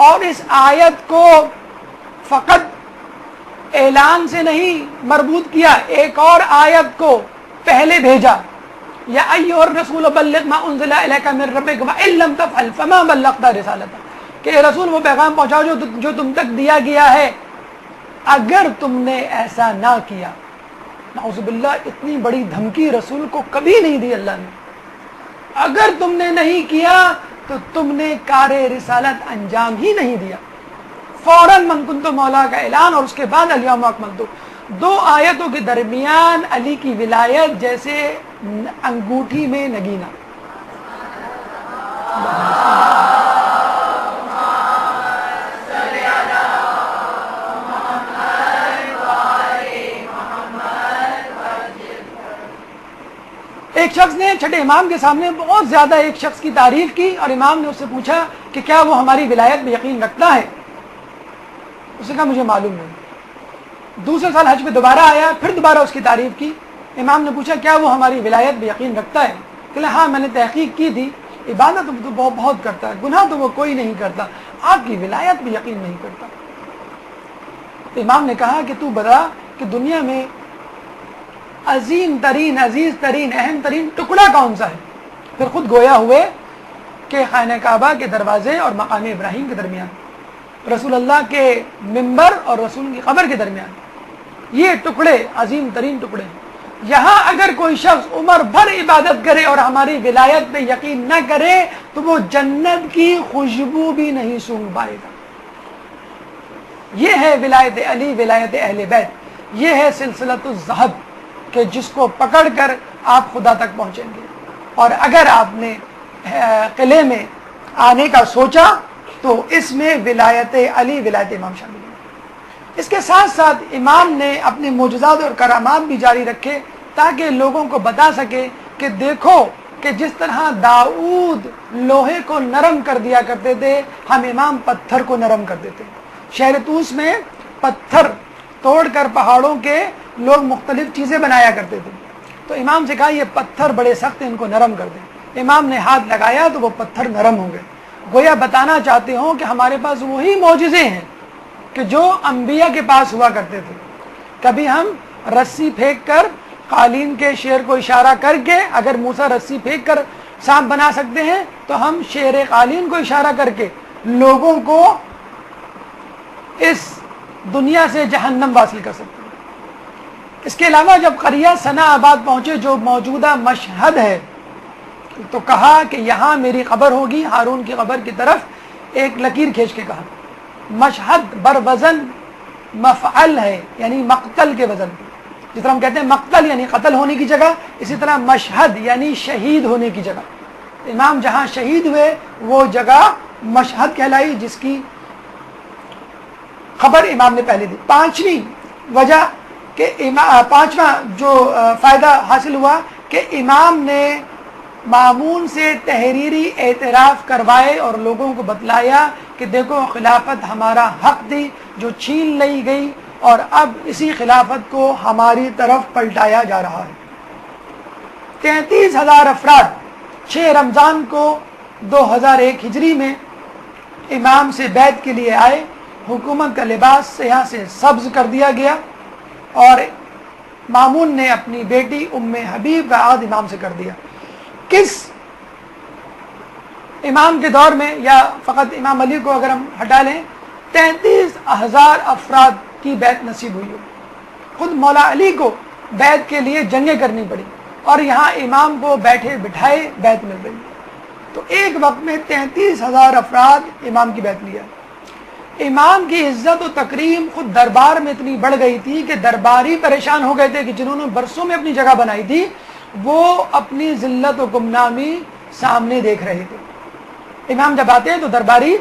اور اس آیت کو فقط اعلان سے نہیں مربوط کیا، ایک اور آیت کو پہلے بھیجا، یا ایھا الرسول بلغ ما انزل الیک من ربک وان لم تفعل فما بلغت رسالتہ، کہ رسول وہ پیغام پہنچاؤ جو تم تک دیا گیا ہے، اگر تم نے ایسا نہ کیا. نعوذ باللہ، اتنی بڑی دھمکی رسول کو کبھی نہیں دی اللہ نے. اگر تم نے نہیں کیا تو تم نے کار رسالت انجام ہی نہیں دیا. فوراً من کنتو مولا کا اعلان، اور اس کے بعد الیوم اکملت. دو آیتوں کے درمیان علی کی ولایت جیسے انگوٹھی میں نگینہ. ایک شخص نے چھٹے امام کے سامنے بہت زیادہ ایک شخص کی تعریف کی اور امام نے اس سے پوچھا کہ کیا وہ ہماری ولایت میں یقین رکھتا ہے؟ اس نے کہا مجھے معلوم نہیں۔ دوسرے سال حج پہ دوبارہ آیا، پھر دوبارہ اس کی تعریف کی۔ امام نے پوچھا کیا وہ ہماری ولایت میں یقین رکھتا ہے؟ کہ ہاں میں نے تحقیق کی تھی، عبادت تو بہت کرتا ہے، گناہ تو وہ کوئی نہیں کرتا، آپ کی ولایت میں یقین نہیں کرتا۔ امام نے کہا کہ تو بتا کہ دنیا میں عظیم ترین، عزیز ترین، اہم ترین ٹکڑا کون سا ہے؟ پھر خود گویا ہوئے کہ خانہ کعبہ کے دروازے اور مقام ابراہیم کے درمیان، رسول اللہ کے منبر اور رسول کی قبر کے درمیان، یہ ٹکڑے عظیم ترین ٹکڑے ہیں۔ یہاں اگر کوئی شخص عمر بھر عبادت کرے اور ہماری ولایت پہ یقین نہ کرے تو وہ جنت کی خوشبو بھی نہیں سونگھ پائے گا۔ یہ ہے ولایت علی، ولایت اہل بیت، یہ ہے سلسلۃ الذہب کہ جس کو پکڑ کر آپ خدا تک پہنچیں گے۔ اور اگر آپ نے قلعے میں آنے کا سوچا تو اس میں ولایت علی، ولایت امام شامل ہے۔ اس کے ساتھ ساتھ امام نے اپنے معجزات اور کرامات بھی جاری رکھے تاکہ لوگوں کو بتا سکے کہ دیکھو کہ جس طرح داؤد لوہے کو نرم کر دیا کرتے تھے، ہم امام پتھر کو نرم کر دیتے۔ شہر طوس میں پتھر توڑ کر پہاڑوں کے لوگ مختلف چیزیں بنایا کرتے تھے، تو امام سے کہا یہ پتھر بڑے سخت ہیں، ان کو نرم کر دیں۔ امام نے ہاتھ لگایا تو وہ پتھر نرم ہو گئے۔ گویا بتانا چاہتے ہوں کہ ہمارے پاس وہی معجزے ہیں کہ جو انبیاء کے پاس ہوا کرتے تھے۔ کبھی ہم رسی پھینک کر قالین کے شیر کو اشارہ کر کے، اگر موسیٰ رسی پھینک کر سانپ بنا سکتے ہیں تو ہم شیر قالین کو اشارہ کر کے لوگوں کو اس دنیا سے جہنم واصل کر سکتے ہیں۔ اس کے علاوہ جب قریہ ثنا آباد پہنچے جو موجودہ مشہد ہے تو کہا کہ یہاں میری قبر ہوگی، ہارون کی قبر کی طرف ایک لکیر کھینچ کے کہا۔ مشہد بر وزن مفعل ہے، یعنی مقتل کے وزن، جس طرح ہم کہتے ہیں مقتل یعنی قتل ہونے کی جگہ، اسی طرح مشہد یعنی شہید ہونے کی جگہ۔ امام جہاں شہید ہوئے وہ جگہ مشہد کہلائی، جس کی خبر امام نے پہلے دی۔ پانچویں وجہ کہ پانچواں جو فائدہ حاصل ہوا کہ امام نے مامون سے تحریری اعتراف کروائے اور لوگوں کو بتلایا کہ دیکھو خلافت ہمارا حق تھی جو چھین لی گئی، اور اب اسی خلافت کو ہماری طرف پلٹایا جا رہا ہے۔ 33,000 افراد 6 رمضان کو 2001 ہجری میں امام سے بیعت کے لیے آئے۔ حکومت کا لباس سیاہ سے سبز کر دیا گیا اور مامون نے اپنی بیٹی ام حبیب کا عہد امام سے کر دیا۔ کس امام کے دور میں، یا فقط امام علی کو اگر ہم ہٹا لیں، 33,000 افراد کی بیعت نصیب ہوئی ہو۔ خود مولا علی کو بیعت کے لیے جنگیں کرنی پڑی اور یہاں امام کو بیٹھے بٹھائے بیعت مل رہی۔ تو ایک وقت میں 33,000 افراد امام کی بیعت لیا۔ امام کی عزت و تکریم خود دربار میں اتنی بڑھ گئی تھی کہ درباری پریشان ہو گئے تھے کہ جنہوں نے برسوں میں اپنی جگہ بنائی تھی وہ اپنی ذلت و گمنامی سامنے دیکھ رہے تھے۔ امام جب آتے ہیں تو درباری،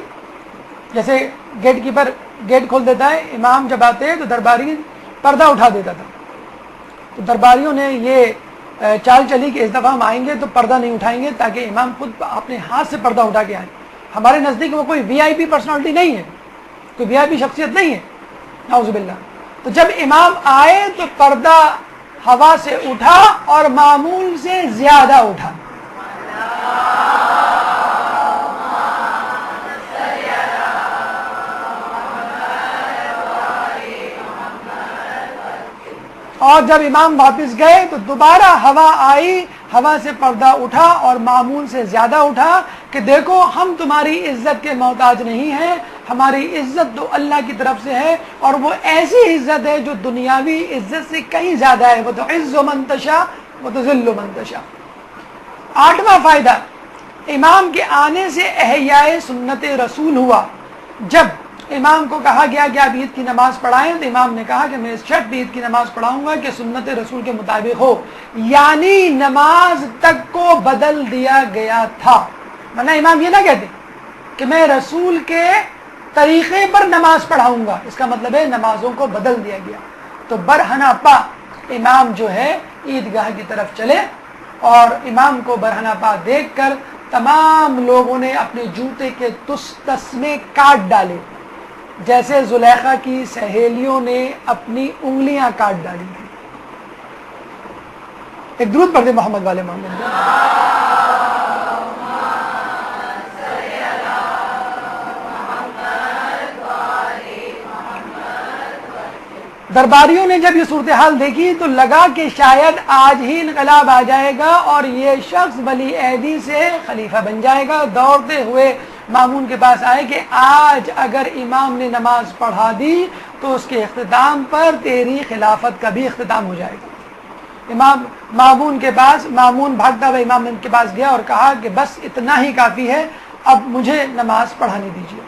جیسے گیٹ کیپر گیٹ کھول دیتا ہے، امام جب آتے ہیں تو درباری پردہ اٹھا دیتا تھا۔ تو درباریوں نے یہ چال چلی کہ اس دفعہ ہم آئیں گے تو پردہ نہیں اٹھائیں گے تاکہ امام خود اپنے ہاتھ سے پردہ اٹھا کے آئیں۔ ہمارے نزدیک وہ کوئی وی آئی پی پرسنالٹی نہیں ہے، کوئی وی آئی پی شخصیت نہیں ہے، نعوذ باللہ۔ تو جب امام آئے تو پردہ ہوا سے اٹھا اور معمول سے زیادہ اٹھا۔ اور جب امام واپس گئے تو دوبارہ ہوا آئی، ہوا سے پردہ اٹھا اور معمول سے زیادہ اٹھا کہ دیکھو ہم تمہاری عزت کے محتاج نہیں ہیں، ہماری عزت تو اللہ کی طرف سے ہے، اور وہ ایسی عزت ہے جو دنیاوی عزت سے کہیں زیادہ ہے۔ وَتُعِزُّ مَن تَشَاءُ وَتُذِلُّ مَن تَشَاءُ۔ 8واں فائدہ، امام کے آنے سے احیاء سنت رسول ہوا۔ جب امام کو کہا گیا کہ آپ عید کی نماز پڑھائیں تو امام نے کہا کہ میں اس شرط پہ عید کی نماز پڑھاؤں گا کہ سنت رسول کے مطابق ہو، یعنی نماز تک کو بدل دیا گیا تھا۔ ورنہ امام یہ نہ کہتے کہ میں رسول کے طریقے پر نماز پڑھاؤں گا، اس کا مطلب ہے نمازوں کو بدل دیا گیا۔ تو برہنہ پا امام جو ہے عیدگاہ کی طرف چلے اور امام کو برہنہ پا دیکھ کر تمام لوگوں نے اپنے جوتے کے تسمے کاٹ ڈالے، جیسے زلیخا کی سہیلیوں نے اپنی انگلیاں کاٹ ڈالی تھی۔ ایک درود پڑھ دے محمد والے محمد۔ درباریوں نے جب یہ صورتحال دیکھی تو لگا کہ شاید آج ہی انقلاب آ جائے گا اور یہ شخص ولی عہدی سے خلیفہ بن جائے گا۔ دوڑتے ہوئے مامون کے پاس آئے کہ آج اگر امام نے نماز پڑھا دی تو اس کے اختتام پر تیری خلافت کا بھی اختتام ہو جائے گا۔ مامون بھاگتا ہوا امام کے پاس گیا اور کہا کہ بس اتنا ہی کافی ہے، اب مجھے نماز پڑھانے دیجیے۔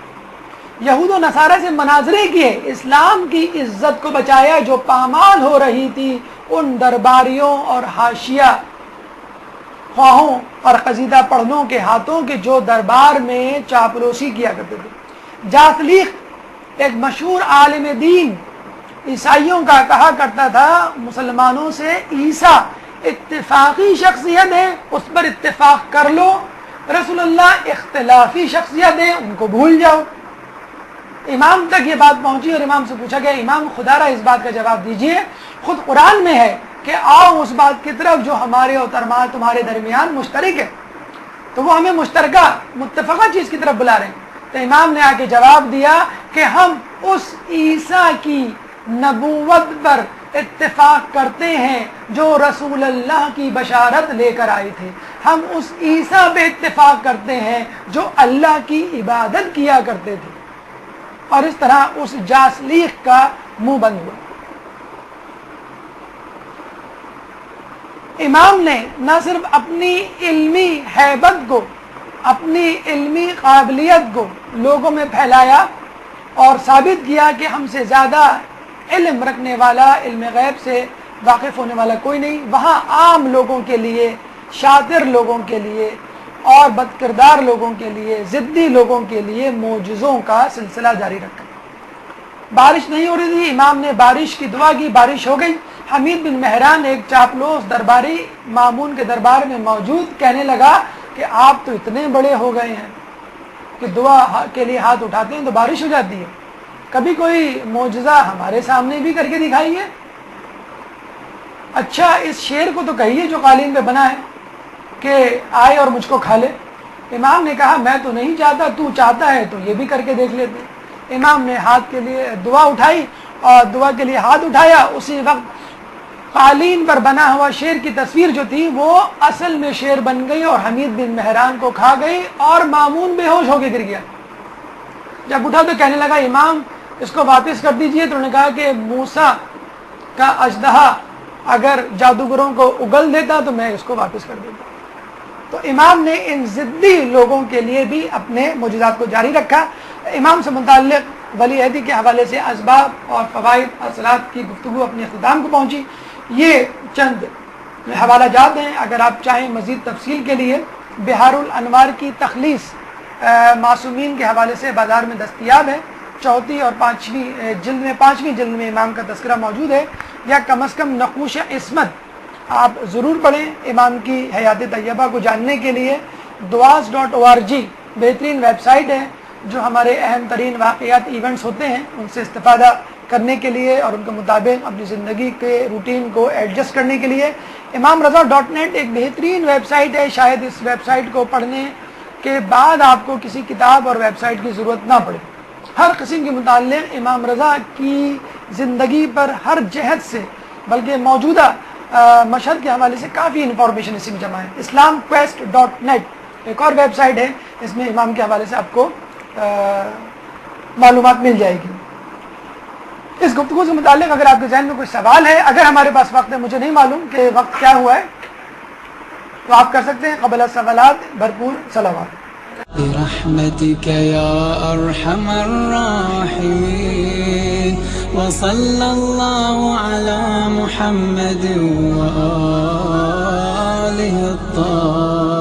یہود و نصارہ سے مناظرے کیے، اسلام کی عزت کو بچایا جو پامال ہو رہی تھی ان درباریوں اور حاشیہ خواہوں اور قصیدہ پڑھنوں کے ہاتھوں کے جو دربار میں چاپلوسی کیا کرتے تھے۔ جاسلیق ایک مشہور عالم دین عیسائیوں کا کہا کرتا تھا مسلمانوں سے عیسیٰ اتفاقی شخصیت ہے، اس پر اتفاق کر لو، رسول اللہ اختلافی شخصیت ہے، ان کو بھول جاؤ۔ امام تک یہ بات پہنچی اور امام سے پوچھا گیا امام خدا را اس بات کا جواب دیجئے، خود قرآن میں ہے کہ آؤ اس بات کی طرف جو ہمارے اور تمہارے درمیان مشترک ہے، تو وہ ہمیں مشترکہ متفقہ چیز کی طرف بلا رہے ہیں۔ تو امام نے آ کے جواب دیا کہ ہم اس عیسیٰ کی نبوت پر اتفاق کرتے ہیں جو رسول اللہ کی بشارت لے کر آئے تھے، ہم اس عیسیٰ پہ اتفاق کرتے ہیں جو اللہ کی عبادت کیا کرتے تھے۔ اور اس طرح اس جاسلیق کا منہ بند ہوا۔ امام نے نہ صرف اپنی علمی ہیبت کو، اپنی علمی قابلیت کو لوگوں میں پھیلایا اور ثابت کیا کہ ہم سے زیادہ علم رکھنے والا، علم غیب سے واقف ہونے والا کوئی نہیں، وہاں عام لوگوں کے لیے، شاطر لوگوں کے لیے اور بد کردار لوگوں کے لیے، ضدی لوگوں کے لیے معجزوں کا سلسلہ جاری رکھا۔ بارش نہیں ہو رہی تھی، امام نے بارش کی دعا کی، بارش ہو گئی۔ حمید بن مہران ایک چاپلوس درباری مامون کے دربار میں موجود کہنے لگا کہ آپ تو اتنے بڑے ہو گئے ہیں کہ دعا کے لیے ہاتھ اٹھاتے ہیں تو بارش ہو جاتی ہے، کبھی کوئی معجزہ ہمارے سامنے بھی کر کے دکھائیے۔ اچھا اس شیر کو تو کہیے جو قالین پہ بنا ہے کہ آئے اور مجھ کو کھا لے۔ امام نے کہا میں تو نہیں چاہتا، تو چاہتا ہے تو یہ بھی کر کے دیکھ لیتے۔ امام نے ہاتھ کے لیے دعا اٹھائی اور دعا کے لیے ہاتھ اٹھایا، اسی وقت قالین پر بنا ہوا شیر کی تصویر جو تھی وہ اصل میں شیر بن گئی اور حمید بن مہران کو کھا گئی اور مامون بے ہوش ہو کے گر گیا۔ جب اٹھا تو کہنے لگا امام اس کو واپس کر دیجئے، تو انہوں نے کہا کہ موسیٰ کا اژدہا اگر جادوگروں کو اگل دیتا تو میں اس کو واپس کر دیتا۔ تو امام نے ان ضدی لوگوں کے لیے بھی اپنے معجزات کو جاری رکھا۔ امام سے متعلق ولی عہدی کے حوالے سے اسباب اور فوائد اثرات کی گفتگو اپنے اختتام کو پہنچی۔ یہ چند حوالہ جات ہیں، اگر آپ چاہیں مزید تفصیل کے لیے بہار الانوار کی تخلیص معصومین کے حوالے سے بازار میں دستیاب ہے، چوتھی اور پانچویں جلد میں امام کا تذکرہ موجود ہے، یا کم از کم نقوش عصمت آپ ضرور پڑھیں۔ امام کی حیات طیبہ کو جاننے کے لیے duas.org بہترین ویب سائٹ ہے جو ہمارے اہم ترین واقعات ایونٹس ہوتے ہیں ان سے استفادہ کرنے کے لیے اور ان کے مطابق اپنی زندگی کے روٹین کو ایڈجسٹ کرنے کے لیے۔ imamraza.net ایک بہترین ویب سائٹ ہے، شاید اس ویب سائٹ کو پڑھنے کے بعد آپ کو کسی کتاب اور ویب سائٹ کی ضرورت نہ پڑے۔ ہر قسم کے متعلق امام رضا کی زندگی پر ہر جہت سے بلکہ موجودہ مشہد کے حوالے سے کافی انفارمیشن اسی میں جمع ہے۔ islamquest.net ایک اور ویب سائٹ ہے، اس میں امام کے حوالے سے آپ کو معلومات مل جائے گی۔ اس گفتگو سے متعلق اگر آپ کے ذہن میں کوئی سوال ہے، اگر ہمارے پاس وقت ہے، مجھے نہیں معلوم کہ وقت کیا ہوا ہے، تو آپ کر سکتے ہیں قبل السوالات بھرپور صلوات۔ برحمتك يا أرحم الراحمين وصلى الله على محمد وآله الطاهرين